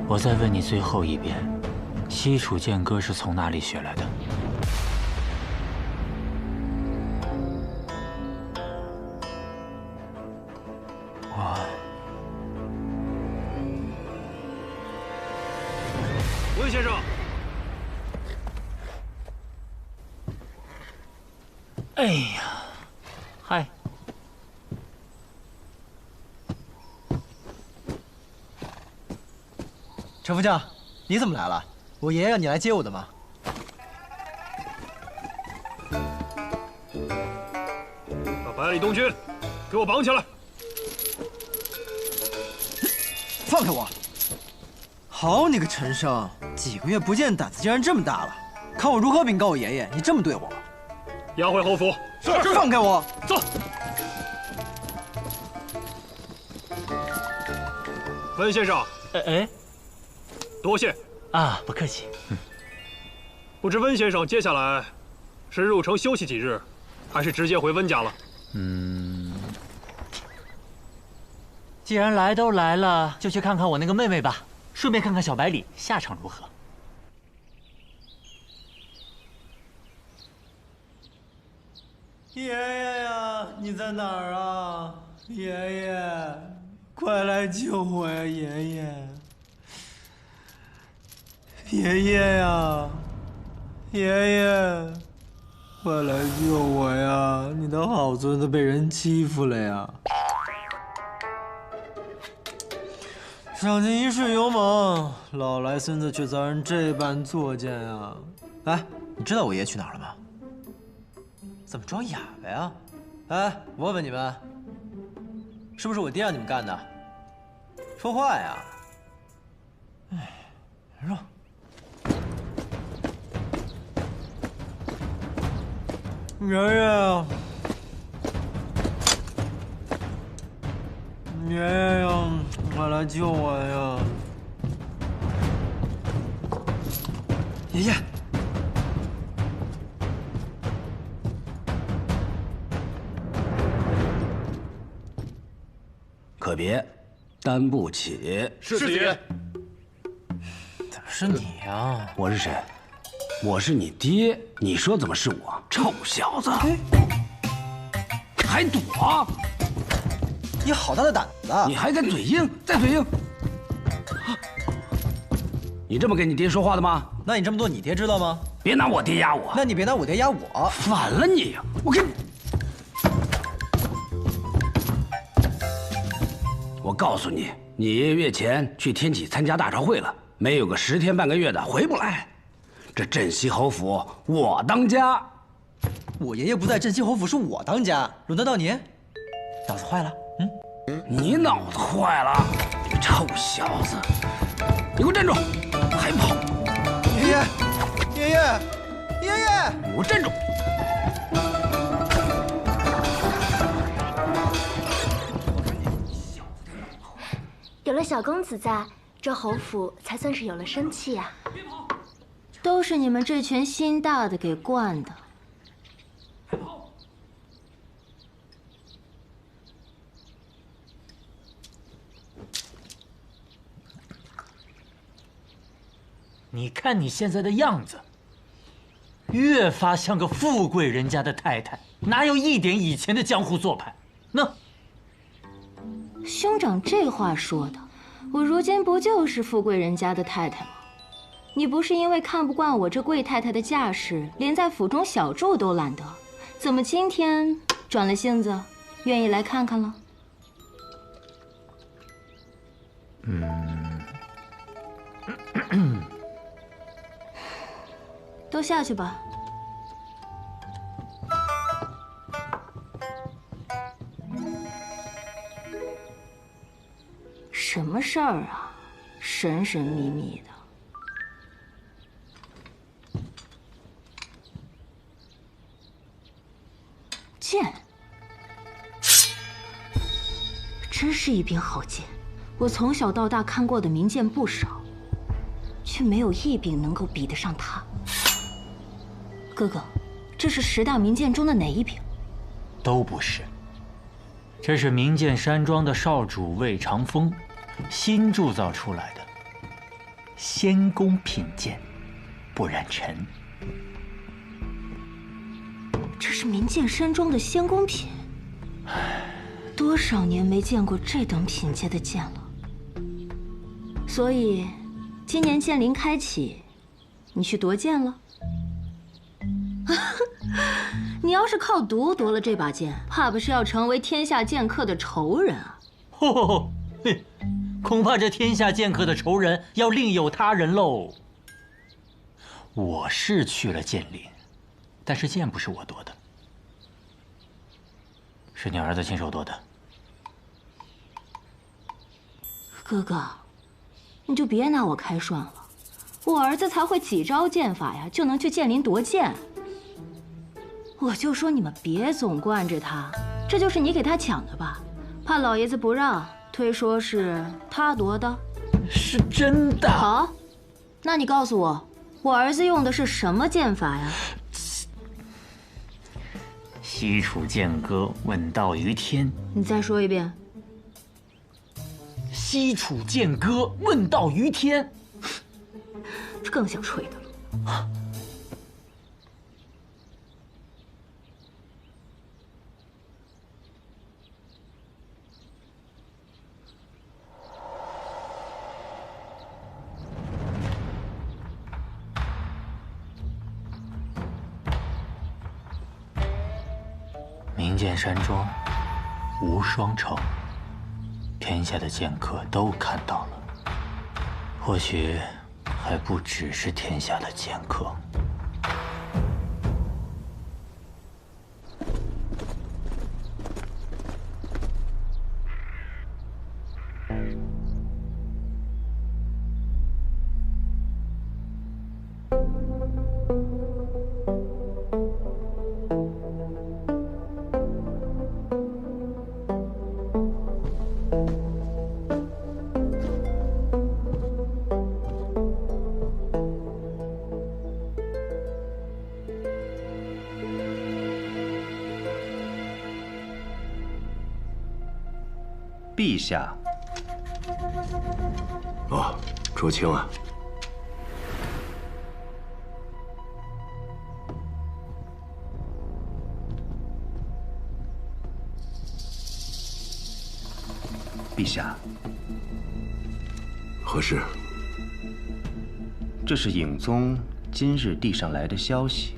我再问你最后一遍，西楚剑歌是从哪里学来的？温先生，哎呀，嗨，陈副将，你怎么来了？我爷爷让你来接我的吗？把百里东军给我绑起来！放开我！好你个陈生，几个月不见，胆子竟然这么大了！看我如何禀告我爷爷，你这么对我。押回侯府。是。放开我！走。温先生。哎，多谢。啊，不客气。不知温先生接下来是入城休息几日，还是直接回温家了？既然来都来了，就去看看我那个妹妹吧，顺便看看小百里下场如何。爷爷呀，你在哪儿啊？爷爷，快来救我呀！爷爷，爷爷呀，爷爷，快来救我呀！你的好孙子被人欺负了呀！上天一世勇猛，老来孙子却遭人这般作践啊！哎，你知道我爷爷去哪儿了吗？怎么装哑巴呀？哎，我问问你们，是不是我爹让你们干的？说话呀！哎，说。爷爷，爷爷呀，快来救我呀！爷爷。可别，担不起。是爹。怎么是你呀？我是谁？我是你爹。你说怎么是我？臭小子，还躲？你好大的胆子！你还敢嘴硬？再嘴硬！你这么跟你爹说话的吗？那你这么做，你爹知道吗？别拿我爹压我。那你别拿我爹压我。反了你！我跟你。我告诉你，你爷爷月前去天启参加大朝会了，没有个10天半个月的回不来。这镇西侯府我当家。我爷爷不在镇西侯府，是我当家，轮得到你？脑子坏了？你脑子坏了，你个臭小子！你给我站住！还跑！爷爷，爷爷，爷爷！你给我站住！有了小公子在，这侯府才算是有了生气呀。都是你们这群心大的给惯的。你看你现在的样子，越发像个富贵人家的太太，哪有一点以前的江湖做派？那兄长这话说的，我如今不就是富贵人家的太太吗？你不是因为看不惯我这贵太太的架势，连在府中小住都懒得，怎么今天转了性子，愿意来看看了？都下去吧。什么事儿啊？神神秘秘的。剑，真是一柄好剑。我从小到大看过的名剑不少，却没有一柄能够比得上它。哥哥，这是10大名剑中的哪一柄？都不是。这是名剑山庄的少主魏长风新铸造出来的仙宫品剑，不染尘。这是名剑山庄的仙宫品，多少年没见过这等品阶的剑了。所以，今年剑灵开启，你去夺剑了？你要是靠毒夺了这把剑，怕不是要成为天下剑客的仇人啊！恐怕这天下剑客的仇人要另有他人喽。我是去了剑灵，但是剑不是我夺的，是你儿子亲手夺的。哥哥，你就别拿我开涮了，我儿子才会几招剑法呀，就能去剑林夺剑。我就说你们别总惯着他，这就是你给他抢的吧？怕老爷子不让，推说是他夺的。是真的。好，那你告诉我，我儿子用的是什么剑法呀？西楚剑歌问道于天。你再说一遍。西楚剑歌问道于天。这更像吹的了。名剑山庄无双城，天下的剑客都看到了，或许还不只是天下的剑客。陛下。哦，竹青啊。陛下，何事？这是影宗今日递上来的消息。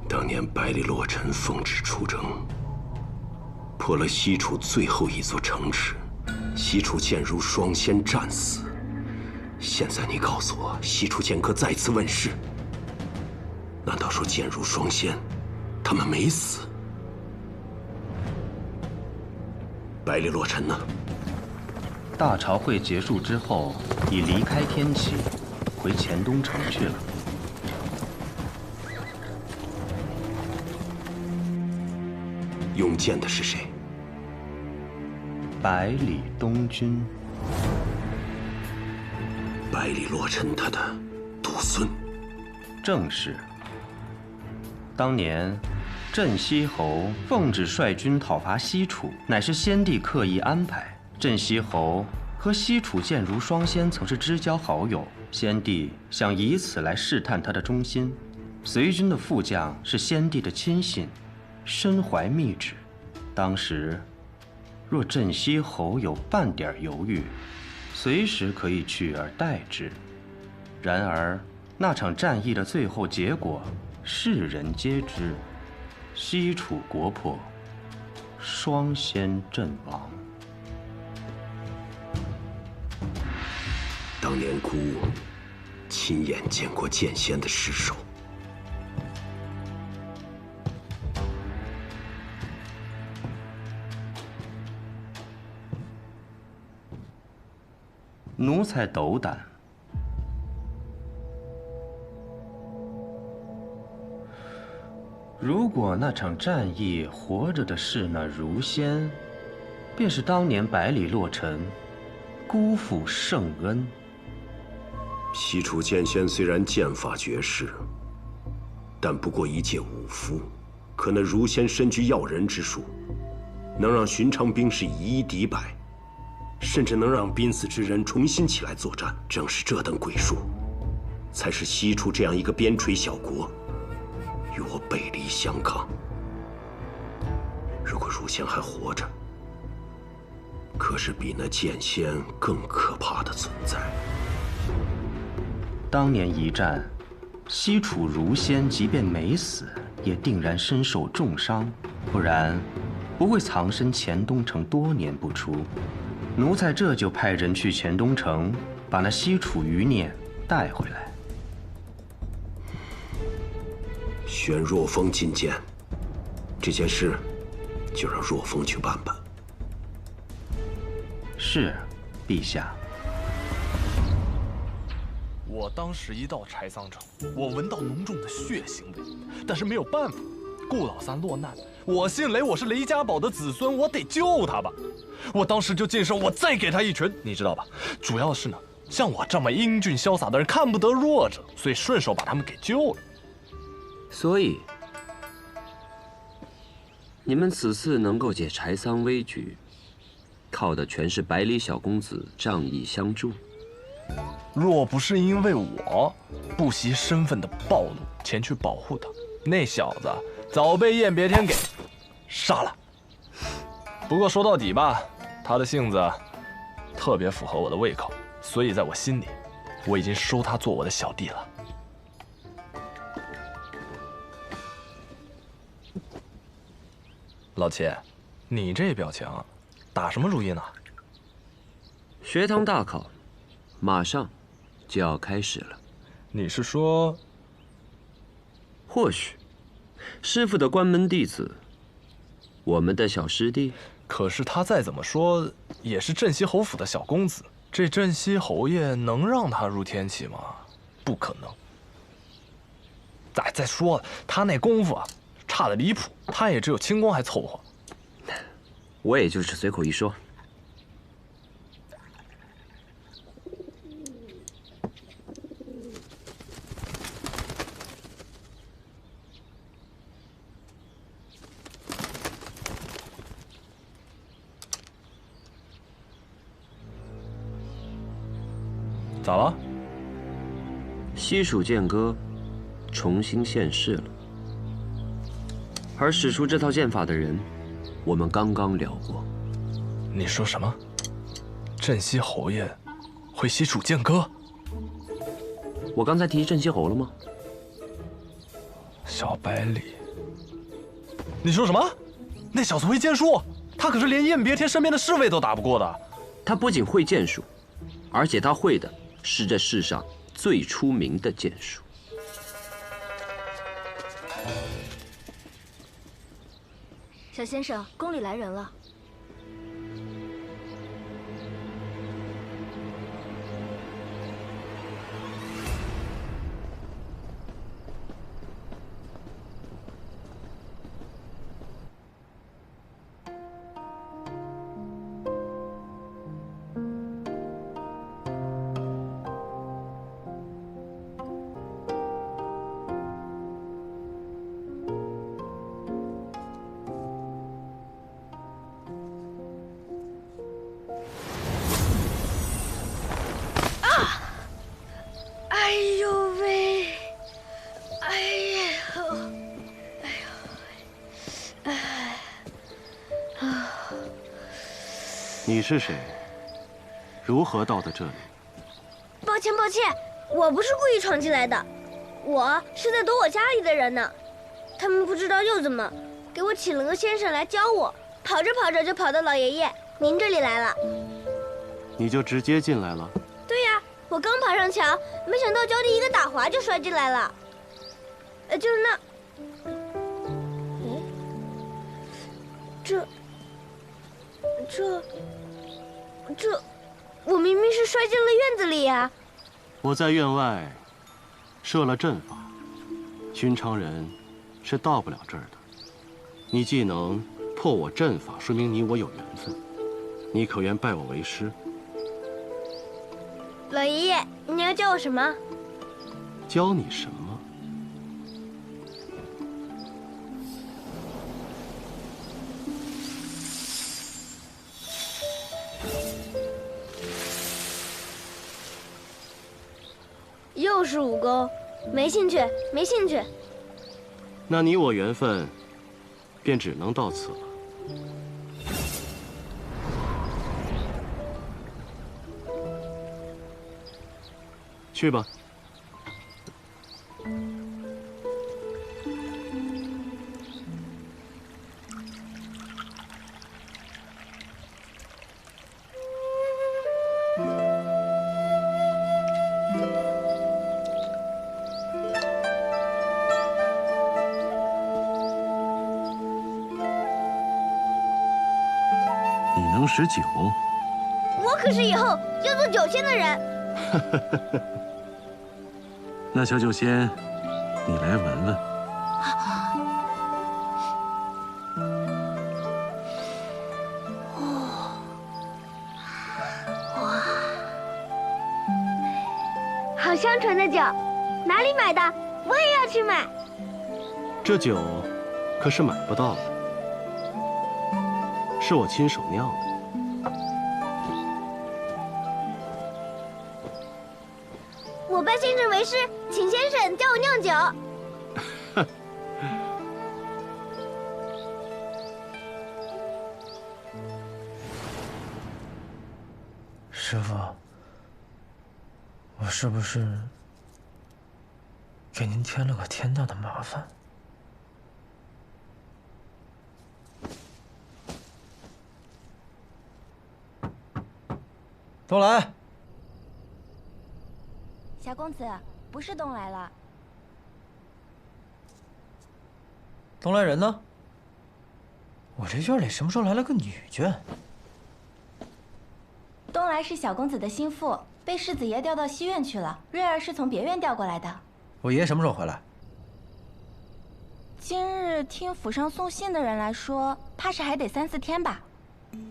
当年百里洛尘奉旨出征，破了西楚最后一座城池，西楚剑如双仙战死。现在你告诉我，西楚剑客再次问世，难道说剑如双仙，他们没死？百里洛尘呢？大朝会结束之后，已离开天启，回黔东城去了。用剑的是谁？百里东君。百里洛尘他的独孙。正是。当年，镇西侯奉旨率军讨伐西楚，乃是先帝刻意安排。镇西侯和西楚剑如双仙曾是知交好友，先帝想以此来试探他的忠心。随军的副将是先帝的亲信，身怀密旨。当时，若镇西侯有半点犹豫，随时可以取而代之。然而，那场战役的最后结果，世人皆知：西楚国破，双仙阵亡。当年姑亲眼见过剑仙的尸首。奴才斗胆。如果那场战役活着的是那如仙，便是当年百里洛城辜负圣恩。西楚剑仙虽然剑法绝世，但不过一介武夫，可那如仙身居要人之术，能让寻常兵士以一敌百，甚至能让濒死之人重新起来作战。正是这等鬼术，才使西楚这样一个边陲小国与我背离相抗。如果如仙还活着，可是比那剑仙更可怕的存在。当年一战，西楚如仙即便没死，也定然身受重伤，不然不会藏身黔东城多年不出。奴才这就派人去黔东城，把那西楚余孽带回来。选若风觐见，这件事就让若风去办吧。是，陛下。我当时一到柴桑城，我闻到浓重的血腥味，但是没有办法，顾老三落难，我姓雷，我是雷家堡的子孙，我得救他吧。我当时就进手，我再给他一拳，你知道吧？主要是呢，像我这么英俊潇洒的人看不得弱者，所以顺手把他们给救了。所以，你们此次能够解柴桑危局，靠的全是百里小公子仗义相助。若不是因为我不惜身份的暴露前去保护他，那小子早被燕别天给杀了。不过说到底吧，他的性子特别符合我的胃口，所以在我心里，我已经收他做我的小弟了。老七，你这表情，打什么主意呢？学堂大考，马上就要开始了。你是说，或许师傅的关门弟子，我们的小师弟？可是他再怎么说也是镇西侯府的小公子，这镇西侯爷能让他入天启吗？不可能。再说了，他那功夫啊，差得离谱，他也只有轻功还凑合。我也就是随口一说。咋了？西蜀剑歌重新现世了，而使出这套剑法的人，我们刚刚聊过。你说什么？镇西侯爷会西蜀剑歌？我刚才提镇西侯了吗？小百里，你说什么？那小子会剑术？他可是连燕别天身边的侍卫都打不过的。他不仅会剑术，而且他会的是这世上最出名的剑术。小先生，宫里来人了。哎呦喂！哎呦！你是谁？如何到的这里？抱歉，抱歉，我不是故意闯进来的，我是在躲我家里的人呢。他们不知道又怎么，给我请了个先生来教我，跑着跑着就跑到老爷爷您这里来了。你就直接进来了？对呀，我刚爬上墙，没想到脚底一个打滑就摔进来了。就是那……哎，这，我明明是摔进了院子里呀！我在院外设了阵法，寻常人是到不了这儿的。你既能破我阵法，说明你我有缘分。你可愿拜我为师？老爷爷，你要教我什么？教你什么？又是武功，没兴趣，没兴趣。那你我缘分便只能到此了。去吧。你能识酒？我可是以后要做酒仙的人。那小酒仙，你来闻闻。哇，好香醇的酒，哪里买的？我也要去买。这酒可是买不到的，是我亲手酿的。我拜先生为师，请先生教我酿酒。师傅，我是不是给您添了个天大的麻烦？东来，小公子，不是东来了。东来人呢？我这院里什么时候来了个女眷？东来是小公子的心腹，被世子爷调到西院去了。瑞儿是从别院调过来的。我爷什么时候回来？今日听府上送信的人来说，怕是还得3、4天吧。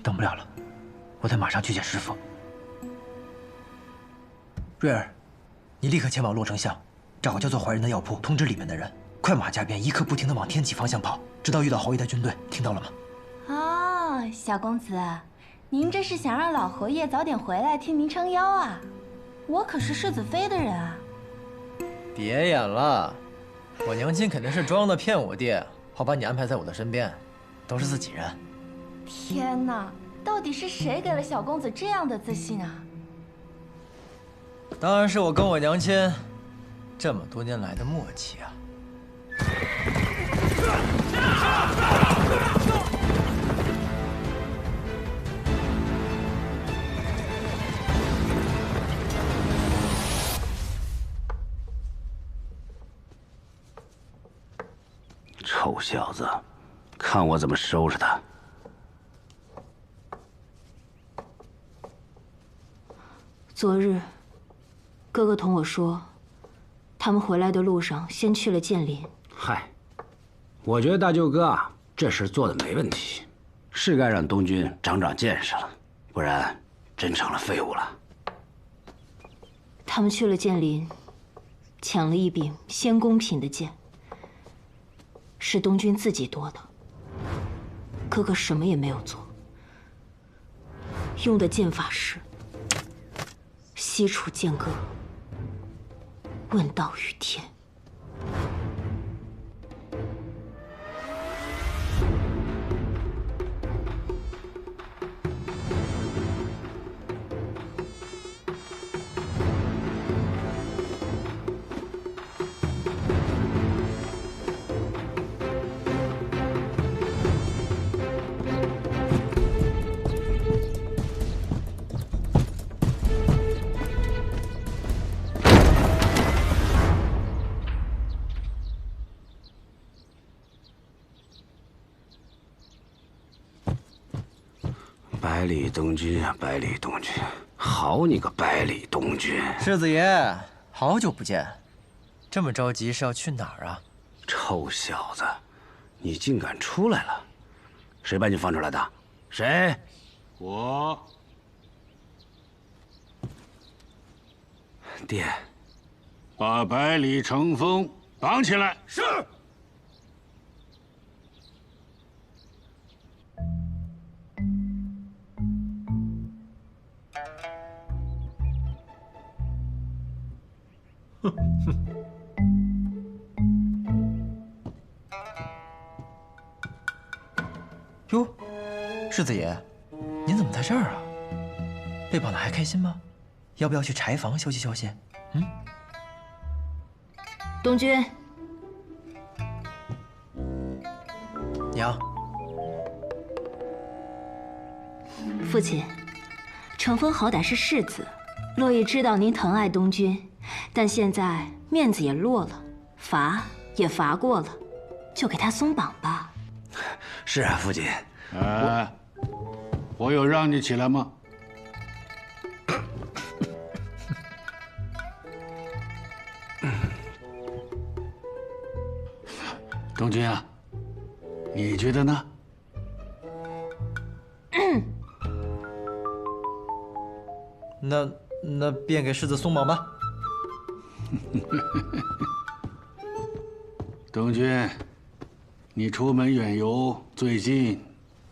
等不了了，我得马上去见师傅。瑞儿，你立刻前往洛城巷，找个叫做怀仁的药铺，通知里面的人，快马加鞭，一刻不停地往天启方向跑，直到遇到侯爷的军队，听到了吗？哦，小公子，您这是想让老侯爷早点回来替您撑腰啊？我可是世子妃的人啊！别演了，我娘亲肯定是装的骗我爹，好把你安排在我的身边，都是自己人。天哪，到底是谁给了小公子这样的自信啊？当然是我跟我娘亲这么多年来的默契啊！臭小子，看我怎么收拾他！昨日，哥哥同我说，他们回来的路上先去了剑林。嗨，我觉得大舅哥啊，这事做的没问题，是该让东军长长见识了，不然真成了废物了。他们去了剑林，抢了一柄仙宫品的剑，是东军自己夺的。哥哥什么也没有做，用的剑法是西楚剑歌，问道于天。百里东军啊，百里东军，好你个百里东军！世子爷，好久不见，这么着急是要去哪儿啊？臭小子，你竟敢出来了！谁把你放出来的？谁？我。爹，把百里成风绑起来。是。哟，世子爷，您怎么在这儿啊？被绑的还开心吗？要不要去柴房休息休息？嗯。东君，娘，父亲，成风好歹是世子，洛邑知道您疼爱东君，但现在面子也落了，罚也罚过了，就给他松绑吧。是啊，父亲。哎，我有让你起来吗？东君啊，你觉得呢？那便给世子松绑吧。东君，你出门远游，最近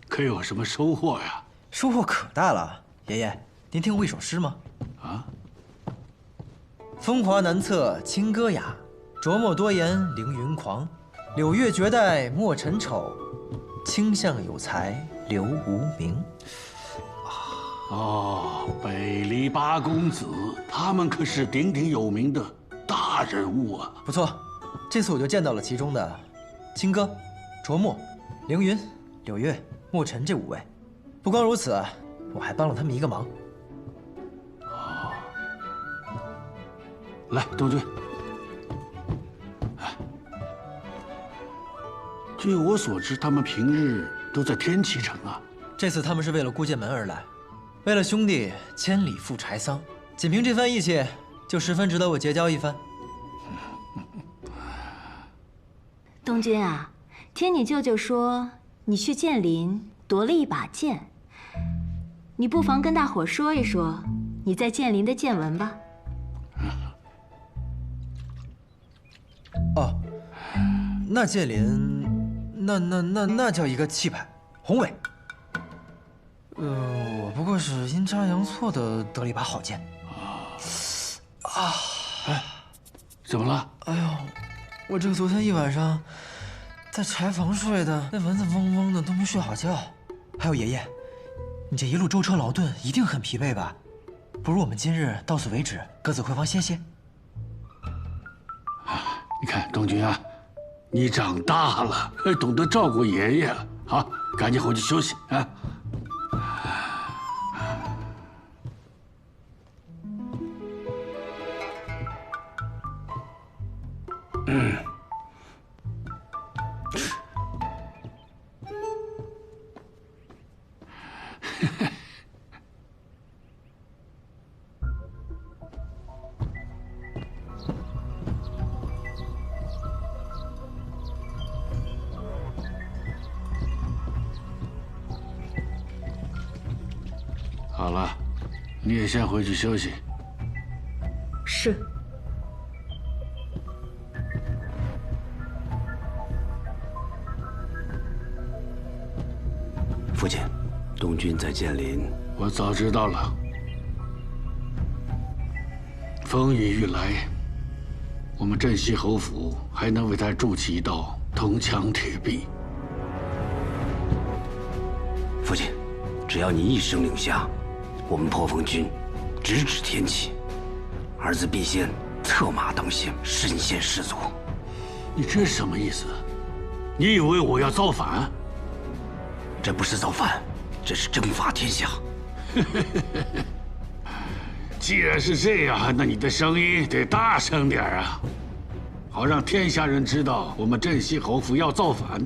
可有什么收获呀？收获可大了，爷爷，您听过一首诗吗？啊？风华难测清歌雅，琢磨多言凌云狂。柳月绝代莫尘丑，卿相有才留无名。哦，北篱八公子，他们可是鼎鼎有名的大人物啊！不错，这次我就见到了其中的清歌、卓墨、凌云、柳月、墨尘这5位。不光如此，我还帮了他们一个忙。哦，来，东君。据我所知，他们平日都在天启城啊。这次他们是为了孤剑门而来，为了兄弟千里赴柴桑，仅凭这番义气，就十分值得我结交一番。东君啊，听你舅舅说你去剑林夺了一把剑，你不妨跟大伙说一说你在剑林的见闻吧。哦，那剑林，那叫一个气派宏伟。我不过是阴差阳错的得了一把好剑。哎，怎么了？哎呦，我这个昨天一晚上在柴房睡的，那蚊子嗡嗡的都没睡好觉。还有爷爷，你这一路舟车劳顿，一定很疲惫吧？不如我们今日到此为止，各自回房歇歇。你看，东君啊，你长大了，懂得照顾爷爷了。好，赶紧回去休息啊。好了，你也先回去休息。是。父亲，东君在剑林，我早知道了。风雨欲来，我们镇西侯府还能为他筑起一道铜墙铁壁。父亲，只要你一声令下，我们破风军直指天启，儿子必先策马当先，身先士卒。你这是什么意思？你以为我要造反？这不是造反，这是征伐天下。既然是这样，那你的声音得大声点啊，好让天下人知道我们镇西侯府要造反。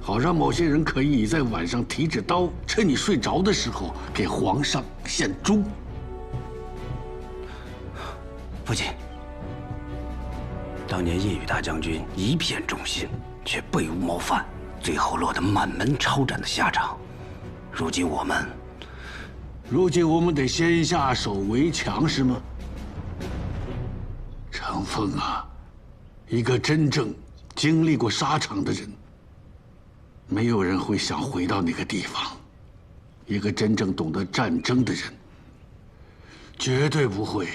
好让某些人可以在晚上提着刀，趁你睡着的时候给皇上献忠。父亲，当年叶宇大将军一片忠心，却背无谋反，最后落得满门抄斩的下场。如今我们得先下手为强，是吗？程峰啊，一个真正经历过沙场的人，没有人会想回到那个地方。一个真正懂得战争的人，绝对不会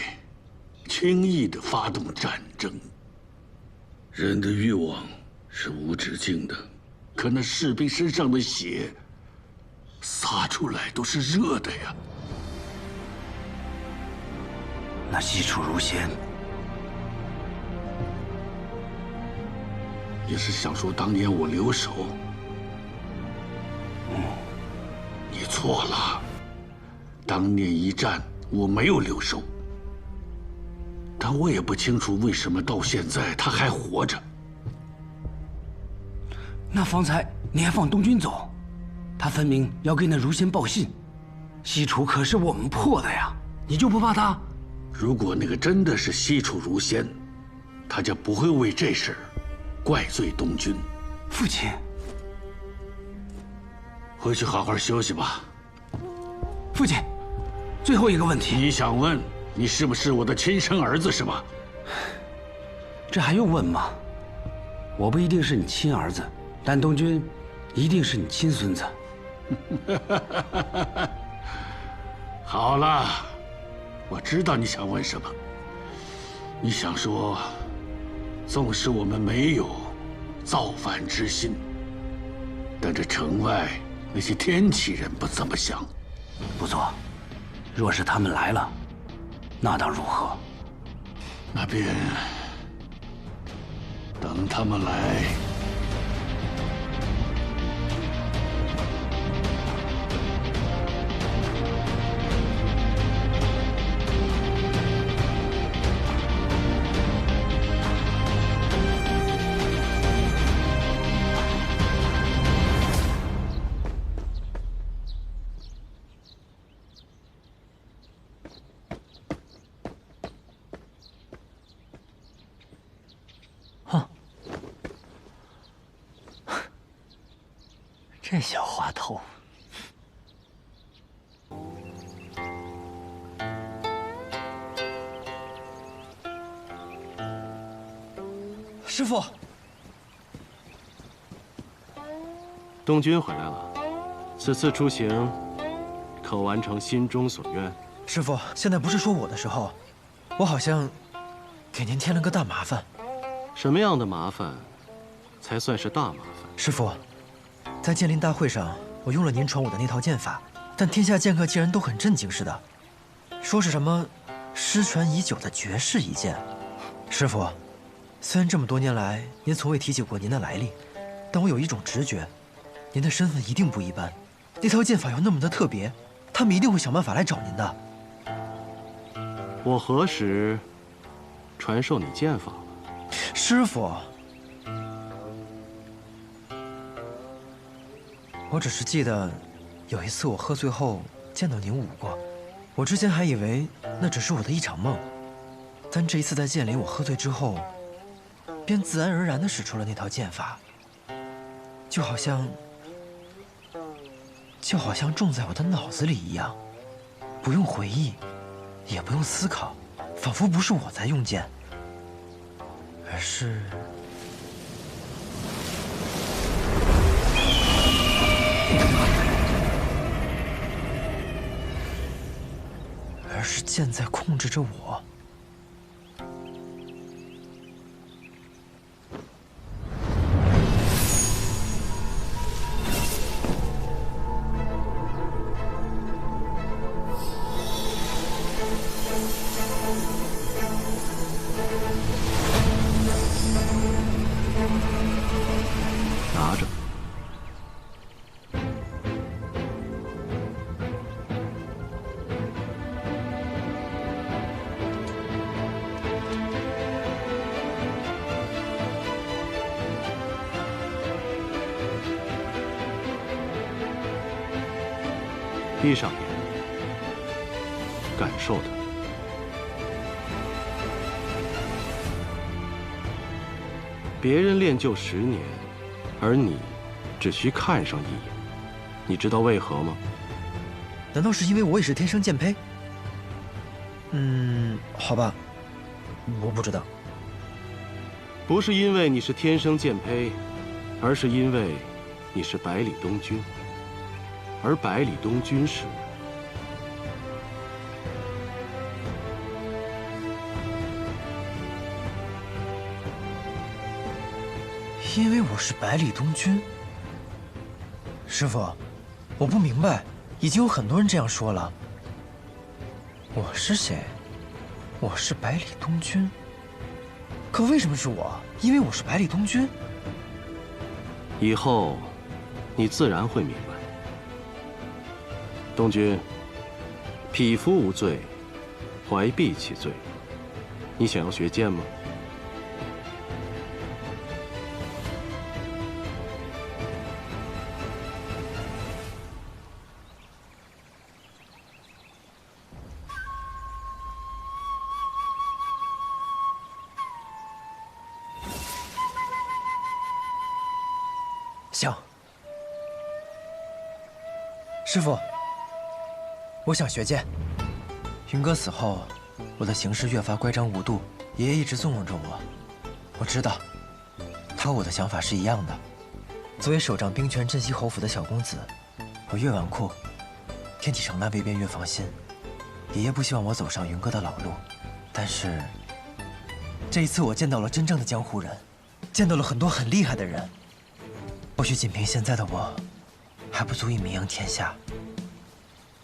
轻易地发动战争。人的欲望是无止境的，可那士兵身上的血洒出来都是热的呀。那西楚如仙，也是想说当年我留守。你错了，当年一战我没有留守，但我也不清楚为什么到现在他还活着。那方才你还放东军走，他分明要给那如仙报信。西楚可是我们破的呀，你就不怕他？如果那个真的是西楚如仙，他就不会为这事儿怪罪东军。父亲，回去好好休息吧。父亲，最后一个问题，你想问你是不是我的亲生儿子是吧？这还用问吗？我不一定是你亲儿子，但东军一定是你亲孙子。好了，我知道你想问什么。你想说，纵使我们没有造反之心，但这城外那些天启人不怎么想。不错，若是他们来了，那当如何？那便等他们来。这小滑头，师傅，东军回来了，此次出行可完成心中所愿？师傅，现在不是说我的时候，我好像给您添了个大麻烦。什么样的麻烦才算是大麻烦？师傅，在剑灵大会上，我用了您传我的那套剑法，但天下剑客竟然都很震惊似的，说是什么失传已久的绝世一剑。师傅，虽然这么多年来您从未提起过您的来历，但我有一种直觉，您的身份一定不一般。那套剑法又那么的特别，他们一定会想办法来找您的。我何时传授你剑法了？师傅，我只是记得有一次我喝醉后见到您舞过，我之前还以为那只是我的一场梦，但这一次在剑里我喝醉之后，便自然而然地使出了那套剑法，就好像种在我的脑子里一样，不用回忆，也不用思考，仿佛不是我在用剑，而是剑在控制着我。拿着。闭上眼，感受它。别人练就10年，而你只需看上一眼。你知道为何吗？难道是因为我也是天生剑胚？好吧，我不知道。不是因为你是天生剑胚，而是因为你是百里东君，而百里东君是……因为我是百里东君。师傅，我不明白，已经有很多人这样说了。我是谁？我是百里东君。可为什么是我？因为我是百里东君。以后，你自然会明白。东君，匹夫无罪，怀璧其罪。你想要学剑吗？想，师傅，我想学剑。云哥死后，我的行事越发乖张无度，爷爷一直纵容着我。我知道，他和我的想法是一样的。作为手掌兵权镇西侯府的小公子，我越纨绔，天启城那边越放心。爷爷不希望我走上云哥的老路，但是这一次我见到了真正的江湖人，见到了很多很厉害的人。或许仅凭现在的我，还不足以名扬天下，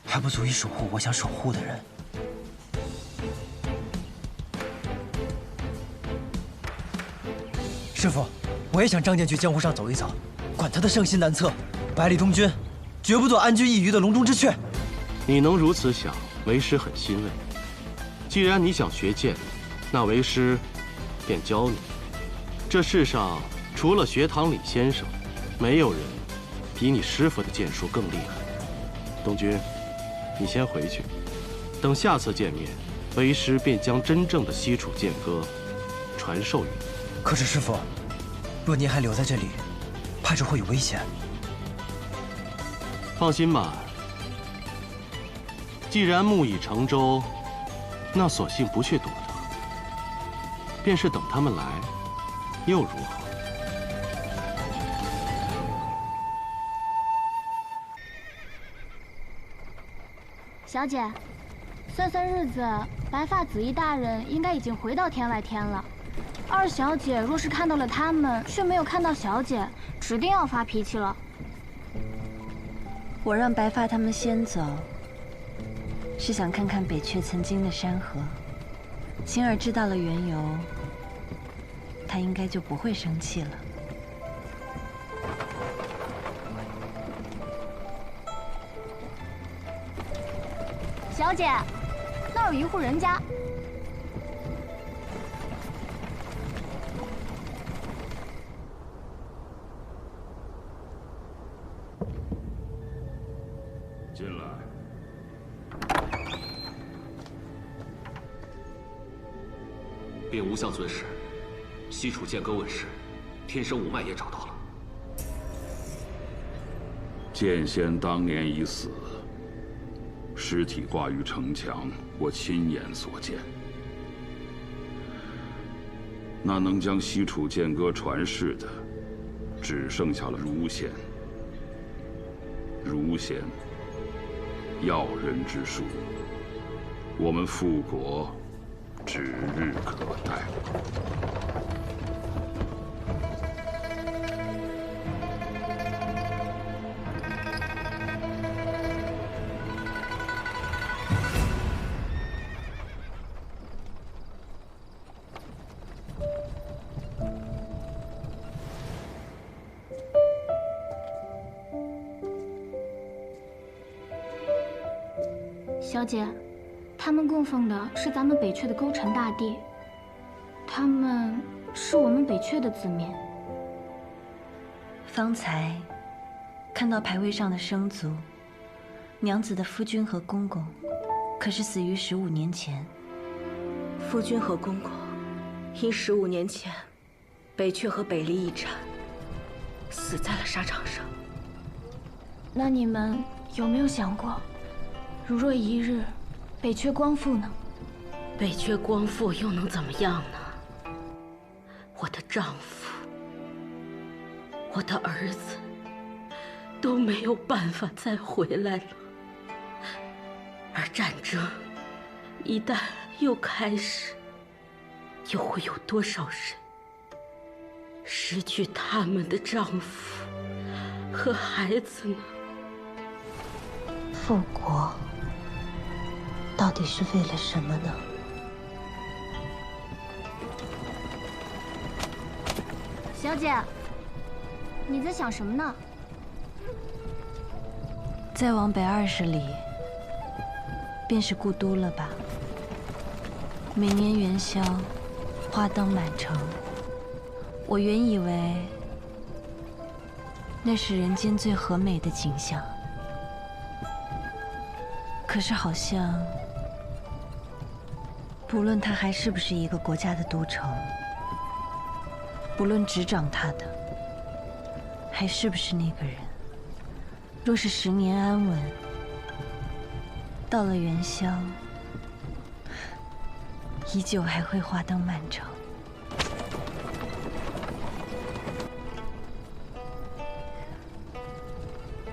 还不足以守护我想守护的人。师傅，我也想仗剑去江湖上走一走，管他的圣心难测，百里东君绝不做安居一隅的笼中之雀。你能如此想，为师很欣慰。既然你想学剑，那为师便教你。这世上除了学堂里先生，没有人比你师傅的剑术更厉害。东君，你先回去，等下次见面，为师便将真正的西楚剑歌传授于你。可是师傅，若您还留在这里，怕是会有危险。放心吧，既然木已成舟，那索性不去躲他，便是等他们来，又如何？小姐，算算日子，白发紫衣大人应该已经回到天外天了。二小姐若是看到了他们，却没有看到小姐，指定要发脾气了。我让白发他们先走，是想看看北阙曾经的山河。星儿知道了缘由，她应该就不会生气了。小姐，那儿有一户人家。进来。禀无相尊师，西楚剑歌问世，天生五脉也找到了。剑仙当年已死，尸体挂于城墙，我亲眼所见。那能将西楚剑歌传世的，只剩下了儒仙。儒仙，要人之术，我们复国指日可待。小姐，他们供奉的是咱们北阙的勾陈大帝，他们是我们北阙的子民。方才看到牌位上的生卒，娘子的夫君和公公，可是死于15年前。夫君和公公，因15年前北阙和北离一战，死在了沙场上。那你们有没有想过，如若一日北阙光复呢？北阙光复又能怎么样呢？我的丈夫，我的儿子，都没有办法再回来了。而战争一旦又开始，又会有多少人失去他们的丈夫和孩子呢？复国到底是为了什么呢？小姐，你在想什么呢？再往北20里，便是故都了吧？每年元宵，花灯满城。我原以为那是人间最和美的景象，可是好像，不论它还是不是一个国家的都城，不论执掌它的还是不是那个人，若是10年安稳，到了元宵，依旧还会花灯满城。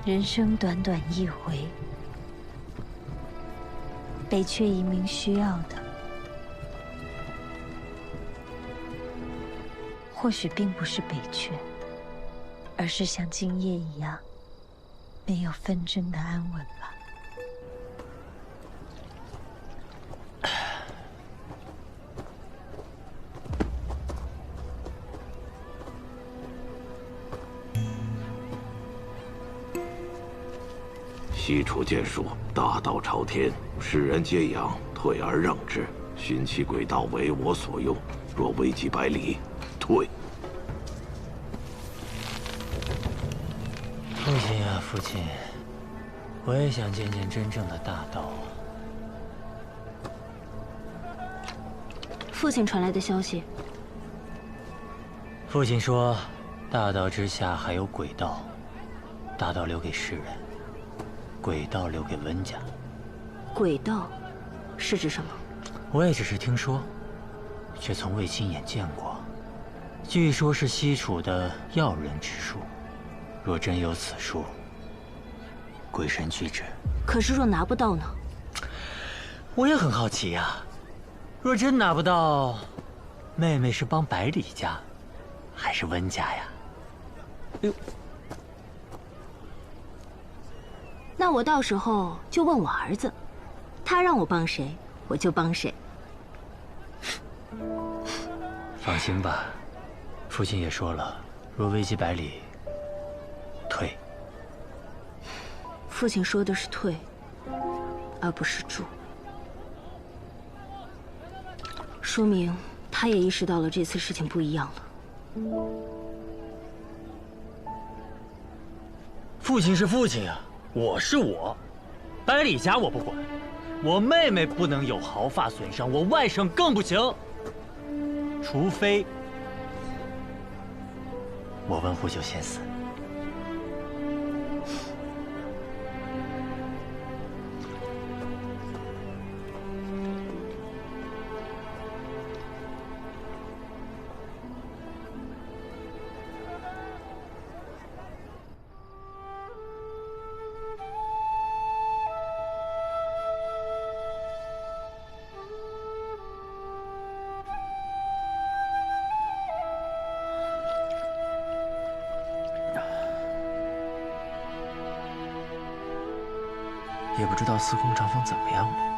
人生短短一回，北阙一名需要的，或许并不是北阙，而是像今夜一样没有纷争的安稳吧。西楚剑术大道朝天，世人皆仰，退而让之，寻其轨道为我所用。若危及百里，退。父亲啊，父亲，我也想见见真正的大道啊。父亲传来的消息。父亲说，大道之下还有鬼道，大道留给世人，鬼道留给温家。鬼道是指什么？我也只是听说，却从未亲眼见过。据说是西楚的要人之术，若真有此术，鬼神俱至。可是若拿不到呢？我也很好奇呀。若真拿不到，妹妹是帮百里家，还是温家呀？哟，那我到时候就问我儿子，他让我帮谁，我就帮谁。放心吧，父亲也说了，若危及百里，退。父亲说的是退，而不是住，说明他也意识到了这次事情不一样了。父亲是父亲啊，我是我，百里家我不管，我妹妹不能有毫发损伤，我外甥更不行。除非我温户就先死。也不知道司空长风怎么样了。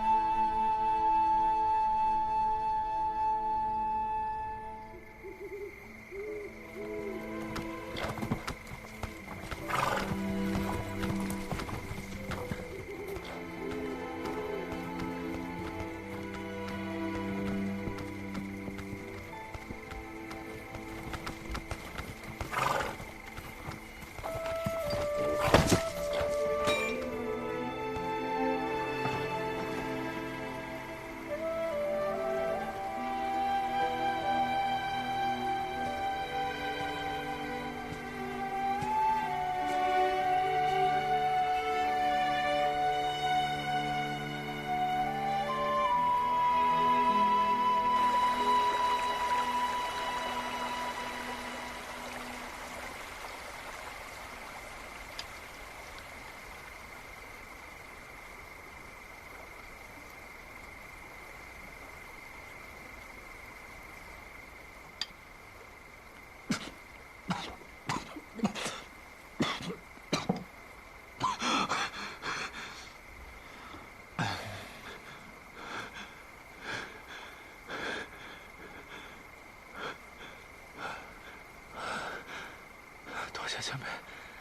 前辈，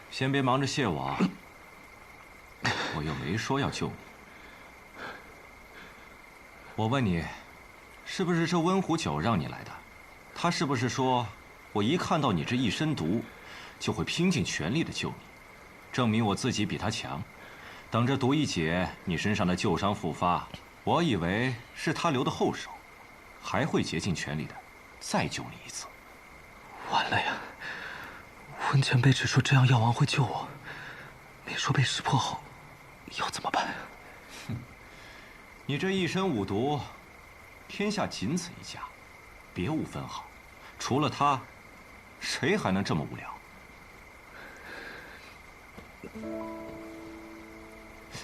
先别忙着谢我啊，我又没说要救你。我问你，是不是这温壶酒让你来的？他是不是说，我一看到你这一身毒，就会拼尽全力的救你，证明我自己比他强？等着毒一解，你身上的旧伤复发，我以为是他留的后手，还会竭尽全力的再救你一次。完了呀！温前辈只说这样药王会救我，没说被识破后要怎么办？你这一身五毒，天下仅此一家，别无分号。除了他，谁还能这么无聊？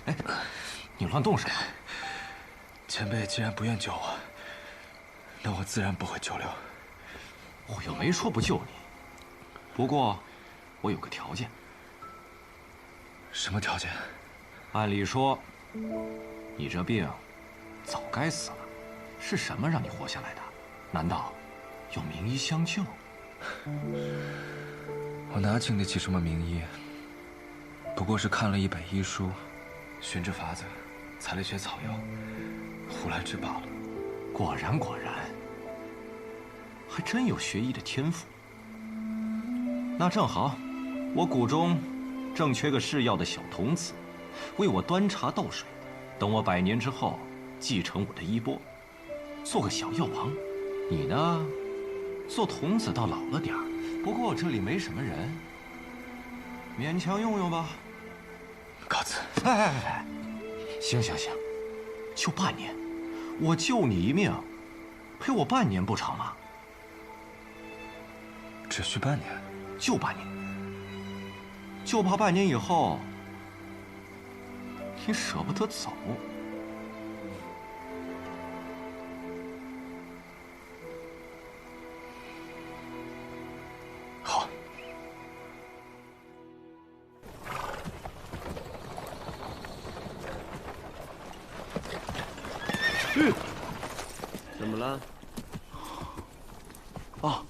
哎，你乱动什么？前辈既然不愿救我，那我自然不会久留。我又没说不救你，不过我有个条件。什么条件？按理说，你这病早该死了，是什么让你活下来的？难道有名医相救？我哪经得起什么名医？不过是看了一本医书，循着法子采了些草药，胡乱治罢了。果然，还真有学医的天赋。那正好，我谷中正缺个制药的小童子，为我端茶倒水。等我100年之后，继承我的衣钵，做个小药王。你呢，做童子倒老了点儿，不过我这里没什么人，勉强用用吧。告辞。哎，行，就半年，我救你一命，陪我半年不成吗？只需半年，就半年，就怕半年以后你舍不得走。好。怎么了？啊，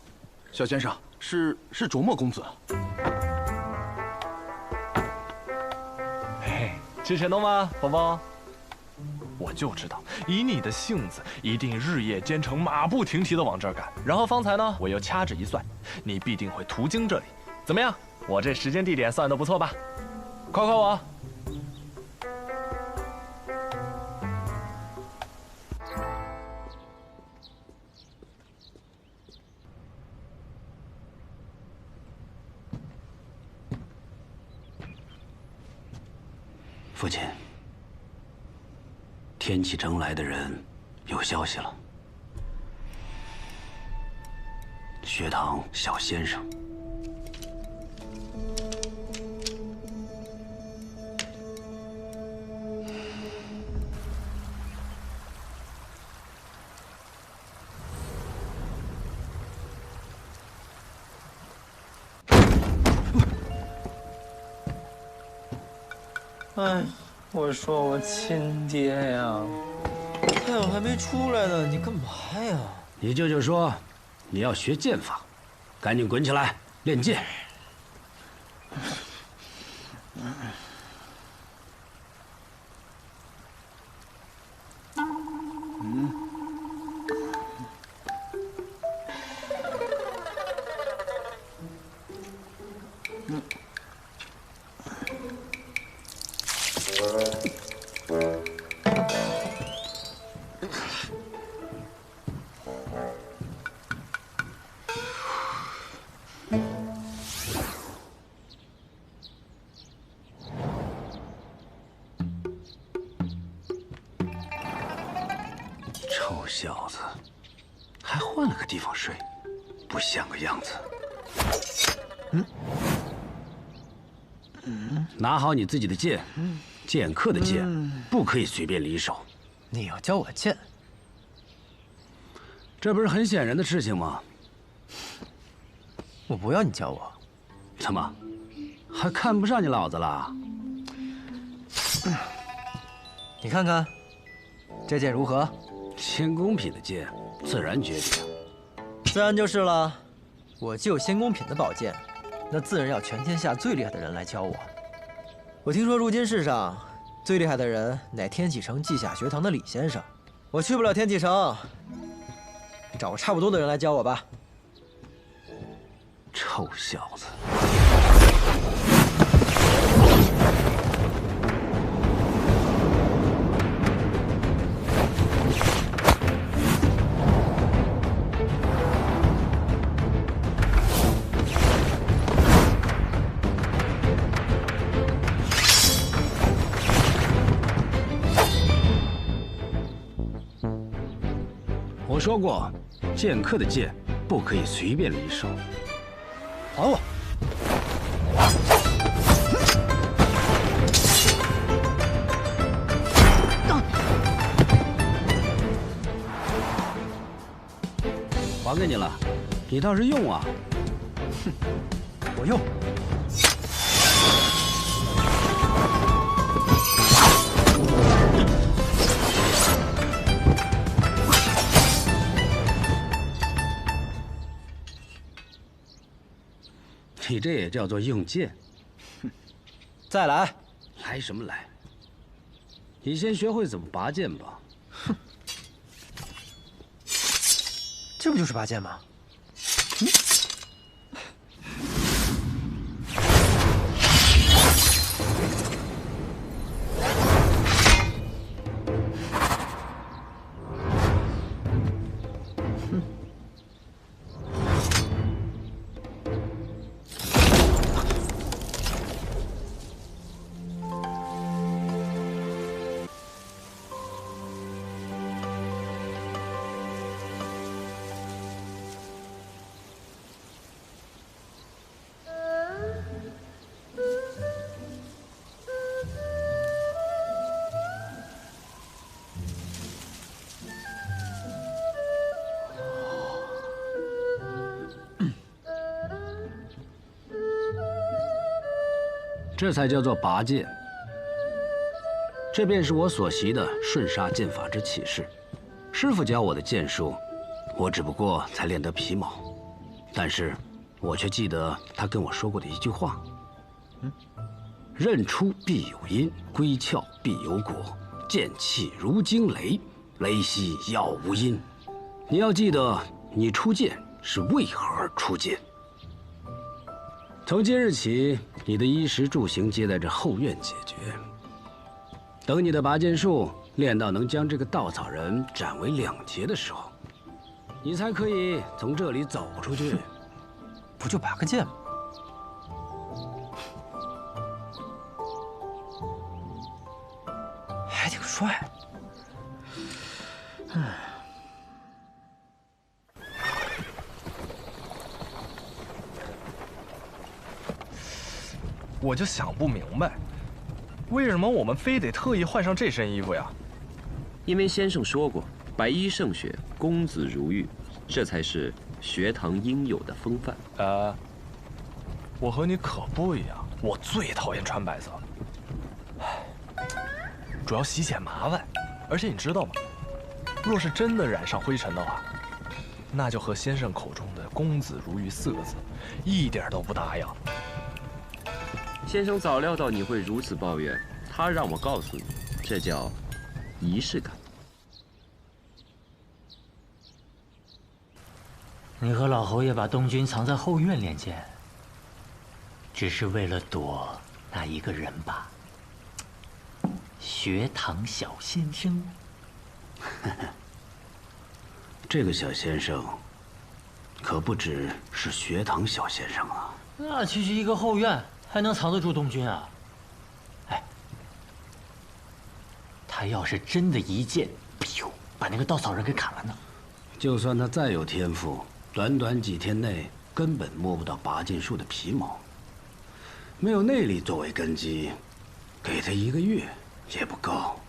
小先生，是卓墨公子。嘿，吃钱东吗，宝宝？我就知道，以你的性子，一定日夜兼程，马不停蹄的往这儿赶。然后方才呢，我又掐指一算，你必定会途经这里。怎么样？我这时间地点算得不错吧？夸夸我。父亲，天启城来的人有消息了。学堂小先生，哎，我说我亲爹呀，太阳还没出来呢，你干嘛呀？你舅舅说你要学剑法，赶紧滚起来练剑。臭小子，还换了个地方睡，不像个样子。拿好你自己的剑，剑客的剑不可以随便离手。你要教我剑？这不是很显然的事情吗？我不要你教我。怎么，还看不上你老子了？你看看，这剑如何？仙宫品的剑，自然绝顶。自然就是了。我就有仙宫品的宝剑，那自然要全天下最厉害的人来教我。我听说如今世上最厉害的人乃天启城稷下学堂的李先生。我去不了天启城，找个差不多的人来教我吧。臭小子！我说过，剑客的剑不可以随便离手。还我！还给你了，你倒是用啊！哼，我用。你这也叫做用剑？哼，再来！来什么来？你先学会怎么拔剑吧。哼，这不就是拔剑吗？这才叫做拔剑。这便是我所习的瞬杀剑法之起势。师傅教我的剑术，我只不过才练得皮毛，但是我却记得他跟我说过的一句话：刃出必有因，归鞘必有果。剑气如惊雷，雷息杳无音。你要记得，你出剑是为何而出剑。从今日起，你的衣食住行皆在这后院解决。等你的拔剑术练到能将这个稻草人斩为两截的时候，你才可以从这里走出去。不就拔个剑吗？还挺帅。我就想不明白，为什么我们非得特意换上这身衣服呀？因为先生说过，白衣胜雪，公子如玉，这才是学堂应有的风范。我和你可不一样，我最讨厌穿白色，主要洗起来麻烦，而且你知道吗？若是真的染上灰尘的话，那就和先生口中的“公子如玉”4个字一点都不搭呀。先生早料到你会如此抱怨，他让我告诉你，这叫仪式感。你和老侯爷把东军藏在后院练剑，只是为了躲那一个人吧？学堂小先生。这个小先生，可不只是学堂小先生啊。那区区一个后院，还能藏得住东军啊？哎，他要是真的一剑，把那个稻草人给砍了呢？就算他再有天赋，短短几天内根本摸不到拔剑术的皮毛，没有内力作为根基，给他1个月也不够。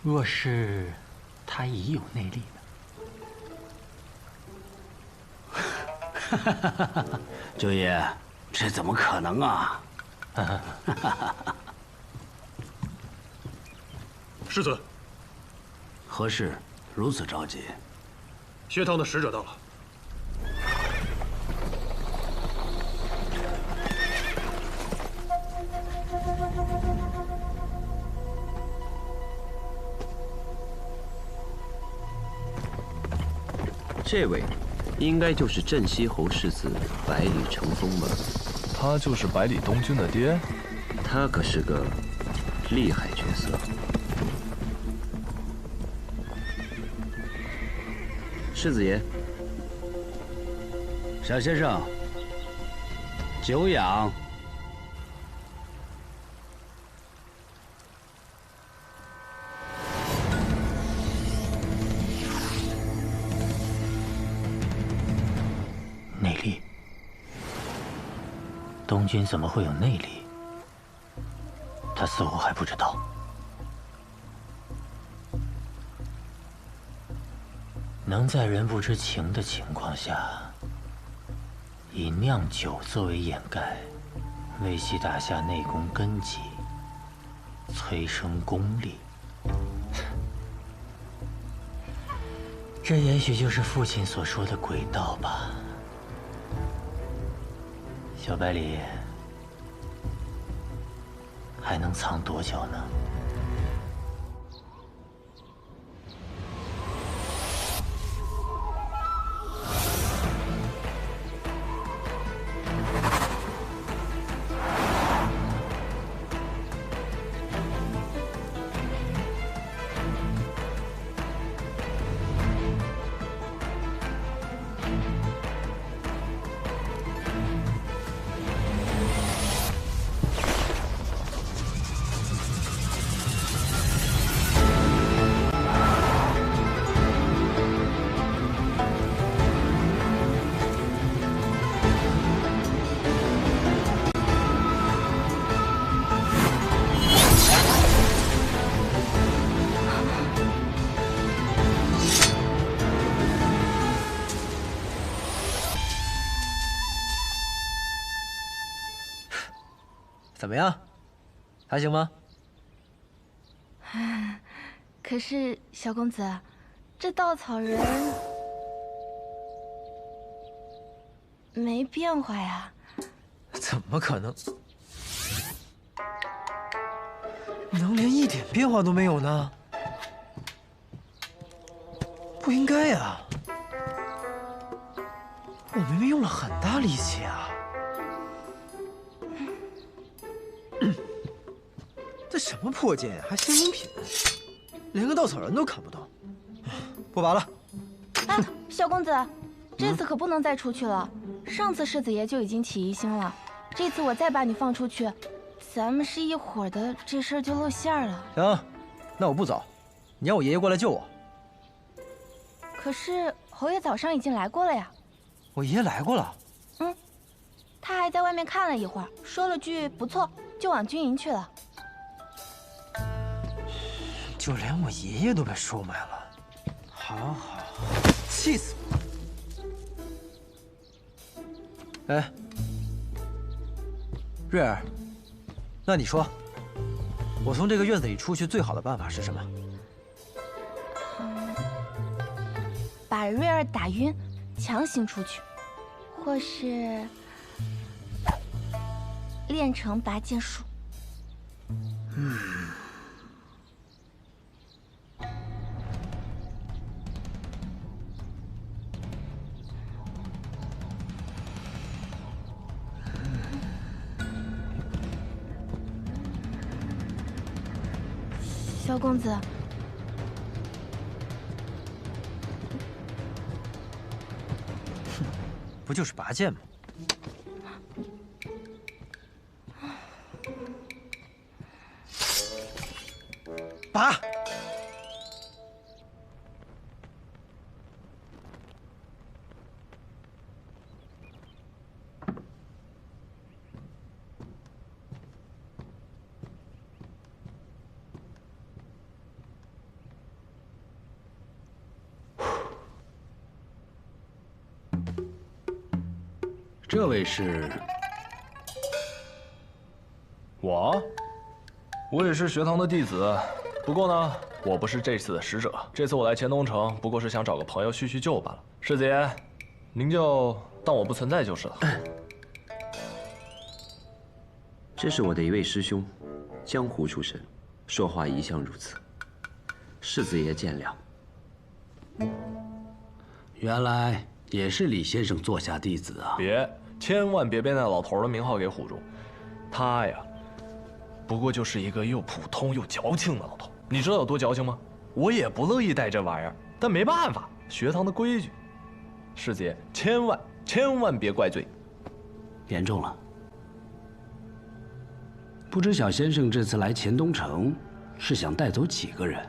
若是他已有内力呢？九爷，这怎么可能啊？世子，何事如此着急？学堂的使者到了。这位，应该就是镇西侯世子百里成风吧？他就是百里东君的爹？他可是个厉害角色。世子爷，小先生，久仰。内力？东君怎么会有内力？他似乎还不知道。能在人不知情的情况下，以酿酒作为掩盖，为其打下内功根基，催生功力。这也许就是父亲所说的鬼道吧。小百里，还能藏多久呢？怎么样，还行吗？可是小公子，这稻草人没变化呀？怎么可能？能连一点变化都没有呢？不应该呀！我明明用了很大力气啊！这什么破剑呀，还仙风品，连个稻草人都砍不到。不拔了。哎，小公子，这次可不能再出去了。上次世子爷就已经起疑心了，这次我再把你放出去，咱们是一伙的，这事儿就露馅了。行，那我不走，你让我爷爷过来救我。可是侯爷早上已经来过了呀。我爷爷来过了。他还在外面看了一会儿，说了句不错，就往军营去了。就连我爷爷都被收买了，好，气死我！哎，瑞儿，那你说，我从这个院子里出去最好的办法是什么？把瑞儿打晕，强行出去，或是练成拔剑术。萧公子，不就是拔剑吗？拔！这位是？我也是学堂的弟子，不过呢，我不是这次的使者。这次我来黔东城，不过是想找个朋友叙叙旧罢了。世子爷，您就当我不存在就是了。这是我的一位师兄，江湖出身，说话一向如此，世子爷见谅。原来也是李先生座下弟子啊！别，千万别被那老头的名号给唬住。他呀，不过就是一个又普通又矫情的老头。你知道有多矫情吗？我也不乐意带这玩意儿，但没办法，学堂的规矩。师姐，千万别怪罪。严重了。不知小先生这次来钱东城，是想带走几个人？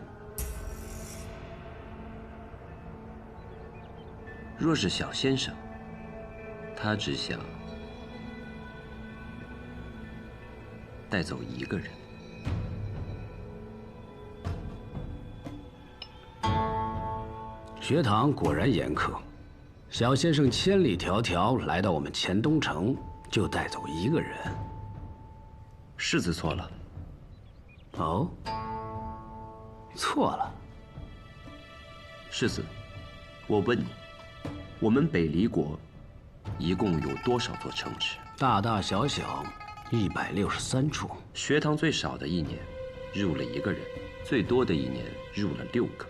若是小先生，他只想带走一个人。学堂果然严苛，小先生千里迢迢来到我们钱东城，就带走一个人。世子错了。哦，错了。世子，我问你，我们北离国一共有多少座城池？大大小小163处。学堂最少的一年入了1个人，最多的一年入了6个。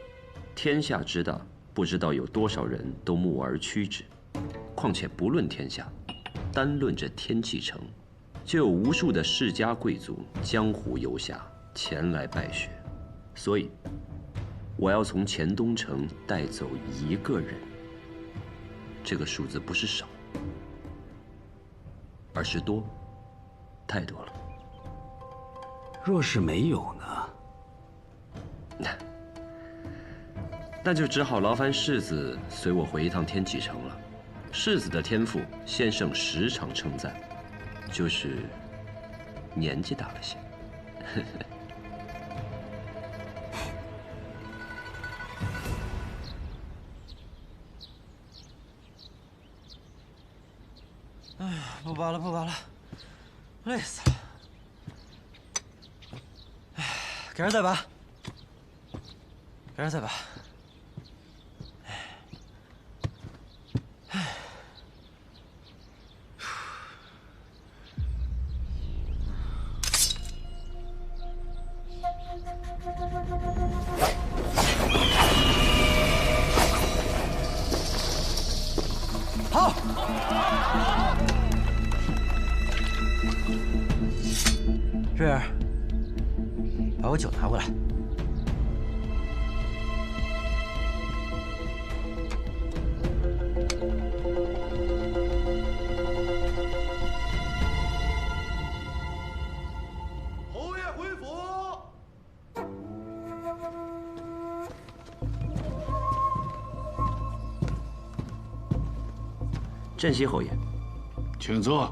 天下之大，不知道有多少人都慕而趋之。况且不论天下，单论这天启城，就有无数的世家贵族、江湖游侠前来拜学。所以，我要从钱东城带走1个人。这个数字不是少，而是多，太多了。若是没有呢？那就只好劳烦世子随我回一趟天启城了。世子的天赋，先生时常称赞，就是年纪大了些。哎呀，不拔了，不拔了，累死了。哎，给人再拔，给人再拔。好。瑞儿，把我酒拿过来。侯爷回府。镇西侯爷，请坐。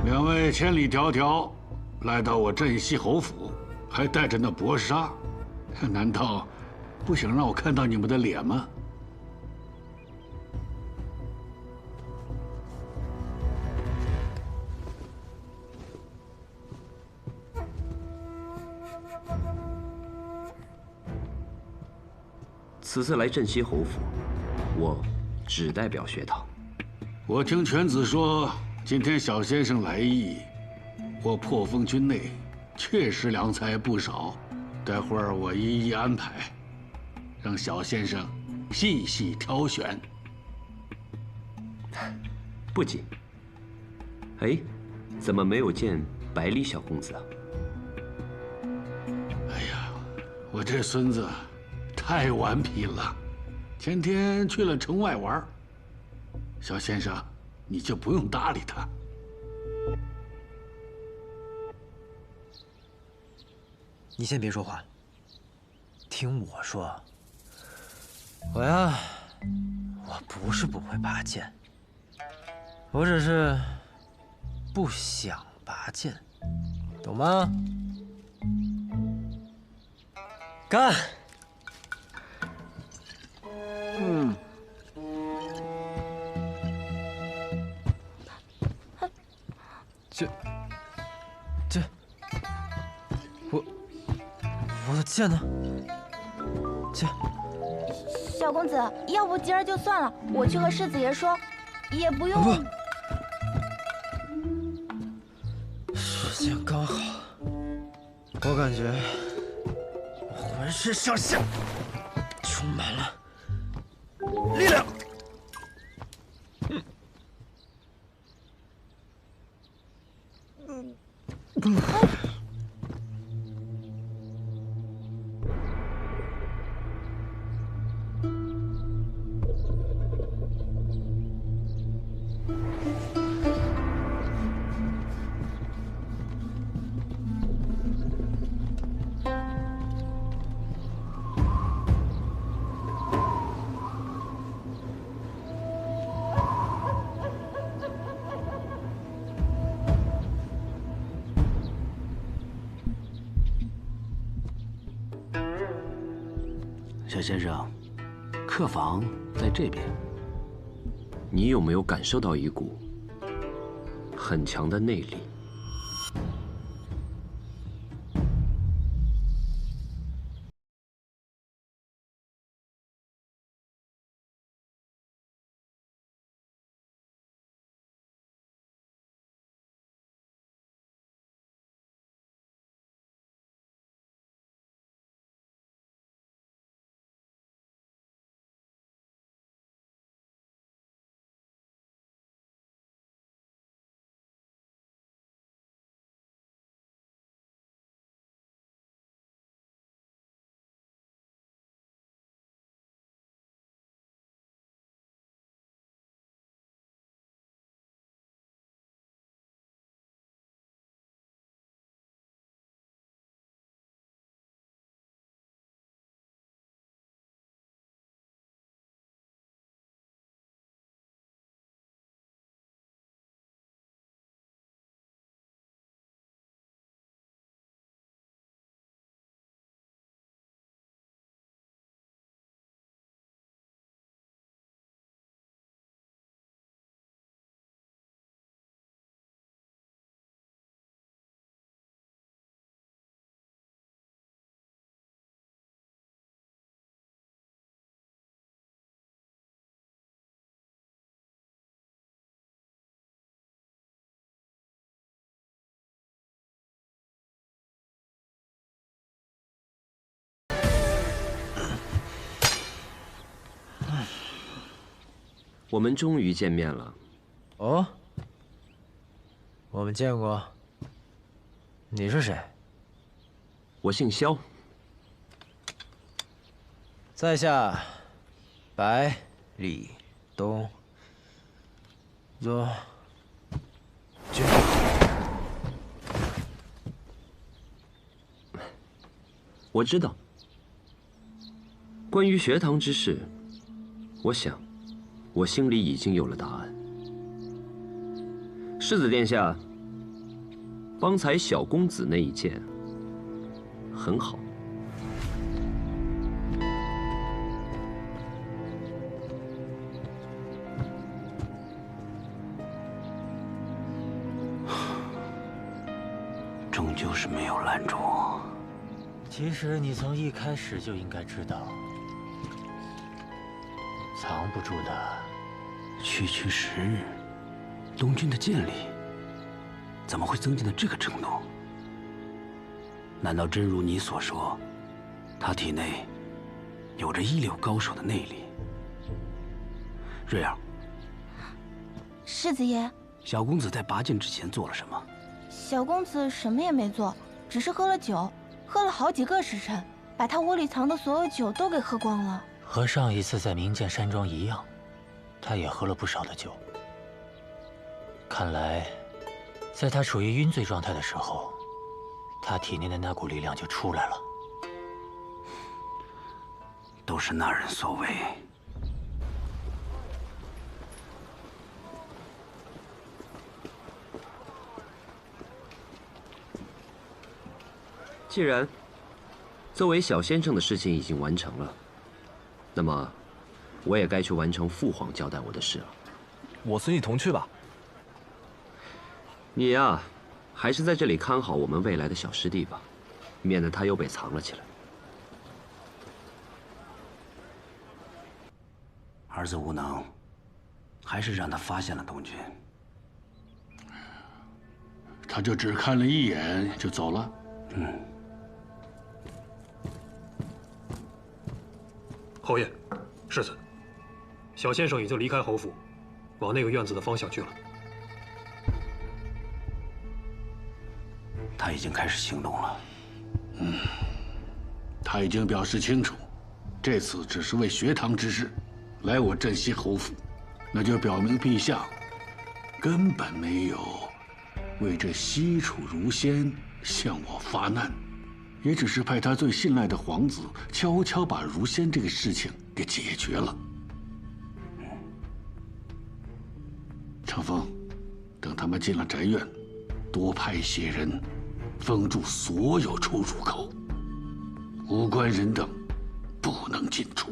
两位千里迢迢来到我镇西侯府，还带着那薄纱，难道不想让我看到你们的脸吗？此次来镇西侯府，我只代表学堂。我听犬子说，今天小先生来意，我破风军内确实良才不少，待会儿我一一安排，让小先生细细挑选。不急。哎，怎么没有见百里小公子啊？哎呀，我这孙子太顽皮了，前天去了城外玩。小先生，你就不用搭理他。你先别说话，听我说。我呀，我不是不会拔剑，我只是不想拔剑，懂吗？干！嗯。我的剑呢？剑。小公子，要不今儿就算了，我去和世子爷说，也不用。不，时间刚好。我感觉我浑身上下充满了力量。小先生，客房在这边。你有没有感受到一股很强的内力？我们终于见面了。哦，我们见过。你是谁？我姓萧。在下百里东若君。我知道。关于学堂之事，我想，我心里已经有了答案。世子殿下，方才小公子那一剑很好。终究是没有拦住我。其实你从一开始就应该知道，藏不住的。区区10日，东军的剑力怎么会增进到这个程度？难道真如你所说，他体内有着一流高手的内力？瑞儿，世子爷，小公子在拔剑之前做了什么？小公子什么也没做，只是喝了酒，喝了好几个时辰，把他窝里藏的所有酒都给喝光了。和上一次在明剑山庄一样，他也喝了不少的酒。看来，在他处于晕醉状态的时候，他体内的那股力量就出来了。都是那人所为。既然作为小先生的事情已经完成了，那么我也该去完成父皇交代我的事了。我随你同去吧。你呀，还是在这里看好我们未来的小师弟吧，免得他又被藏了起来。儿子无能，还是让他发现了东军。他就只看了一眼就走了。侯爷，世子，小先生已经离开侯府，往那个院子的方向去了。他已经开始行动了。他已经表示清楚，这次只是为学堂之事来我镇西侯府，那就表明陛下根本没有为这西楚如仙向我发难，也只是派他最信赖的皇子悄悄把如仙这个事情给解决了。程峰，等他们进了宅院，多派一些人封住所有出入口，无关人等不能进出。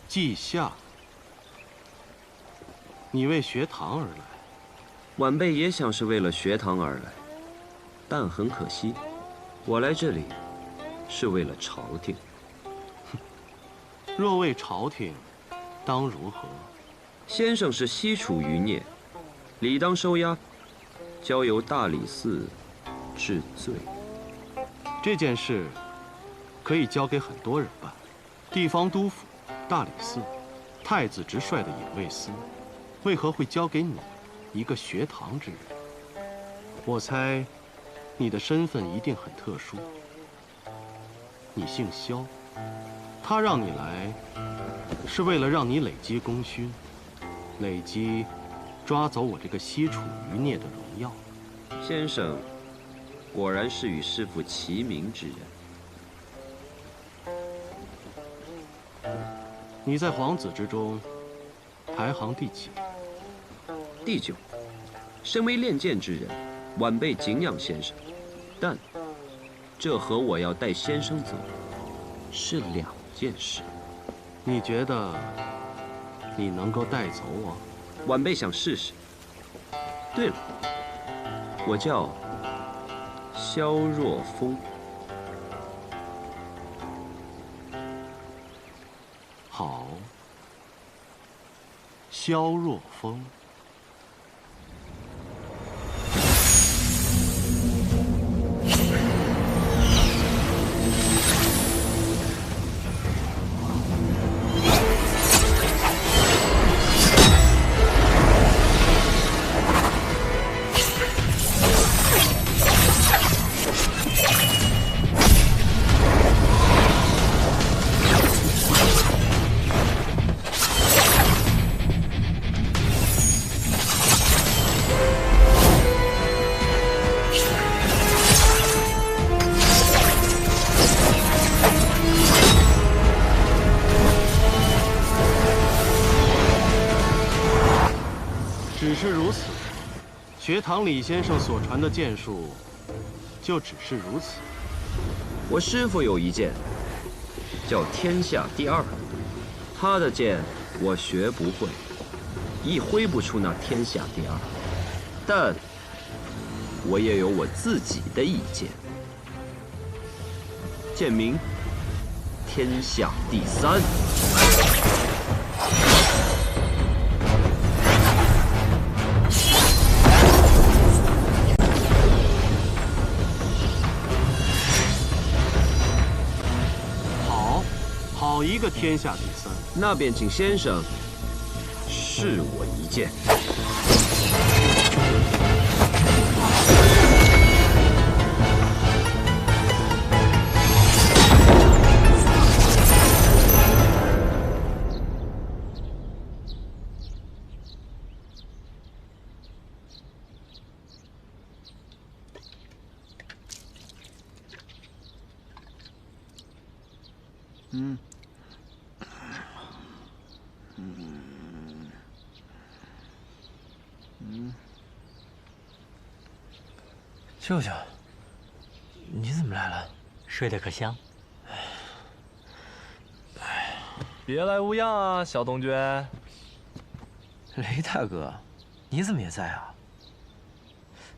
稷下，你为学堂而来。晚辈也想是为了学堂而来，但很可惜，我来这里是为了朝廷。若为朝廷，当如何？先生是西楚余孽，理当收押，交由大理寺治罪。这件事可以交给很多人办，地方督府、大理寺、太子直率的隐卫司，为何会交给你一个学堂之人？我猜，你的身份一定很特殊。你姓萧，他让你来，是为了让你累积功勋，累积抓走我这个西楚余孽的荣耀。先生，果然是与师父齐名之人。你在皇子之中排行第几？第9。身为练剑之人，晚辈敬仰先生，但这和我要带先生走是2件事。你觉得你能够带走我？晚辈想试试。对了，我叫萧若风。好，萧若风。只是如此，学堂李先生所传的剑术，就只是如此。我师父有一剑，叫天下第2，他的剑我学不会，亦挥不出那天下第2，但我也有我自己的一剑，剑名天下第3。好一个天下第3，那便请先生试我一剑。舅舅，你怎么来了？睡得可香？别来无恙啊，小东娟。雷大哥，你怎么也在啊？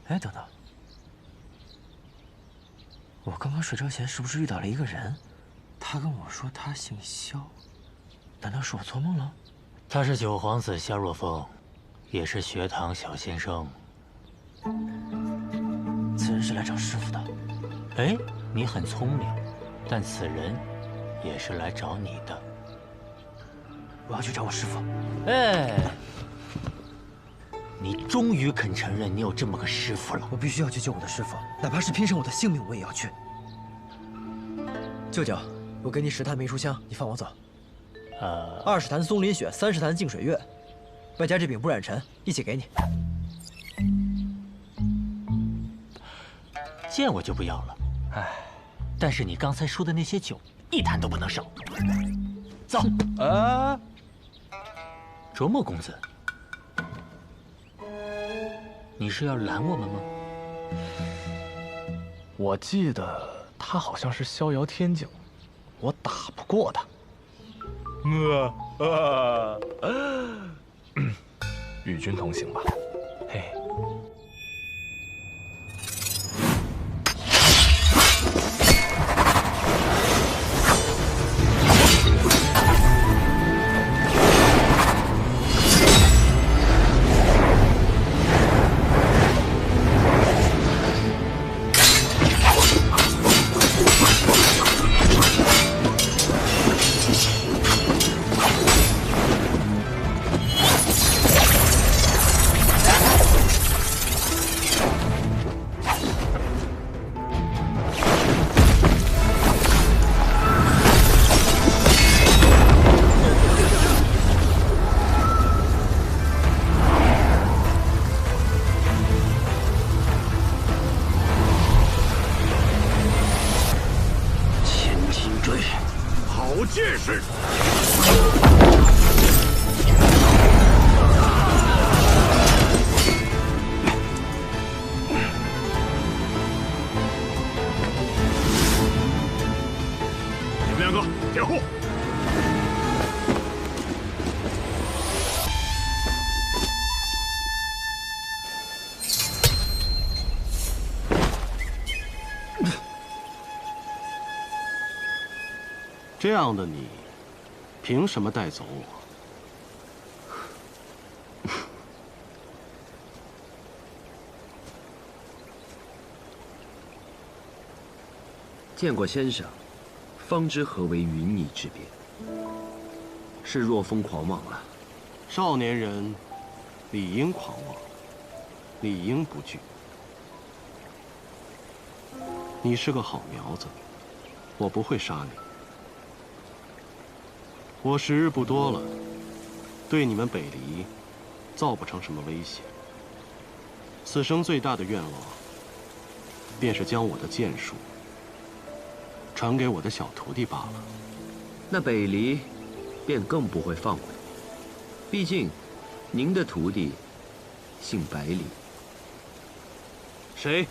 哎，等等，我刚刚睡着前是不是遇到了一个人？他跟我说他姓萧，难道是我做梦了？他是九皇子萧若风，也是学堂小先生。此人是来找师傅的。哎，你很聪明，但此人也是来找你的。我要去找我师傅。哎，你终于肯承认你有这么个师傅了。我必须要去救我的师傅，哪怕是拼上我的性命，我也要去。舅舅，我给你10坛梅书香，你放我走。20坛松林雪，30坛净水月，外加这柄不染尘，一起给你。剑我就不要了，哎，但是你刚才说的那些酒，1坛都不能少。走。卓墨公子，你是要拦我们吗？我记得他好像是逍遥天境，我打不过他。与君同行吧，嘿。这样的你，凭什么带走我？见过先生，方知何为云霓之变。是若风狂妄了。少年人理应狂妄，理应不惧。你是个好苗子，我不会杀你。我时日不多了，对你们北离造不成什么威胁。此生最大的愿望，便是将我的剑术传给我的小徒弟罢了。那北离便更不会放过你，毕竟您的徒弟姓百里。谁？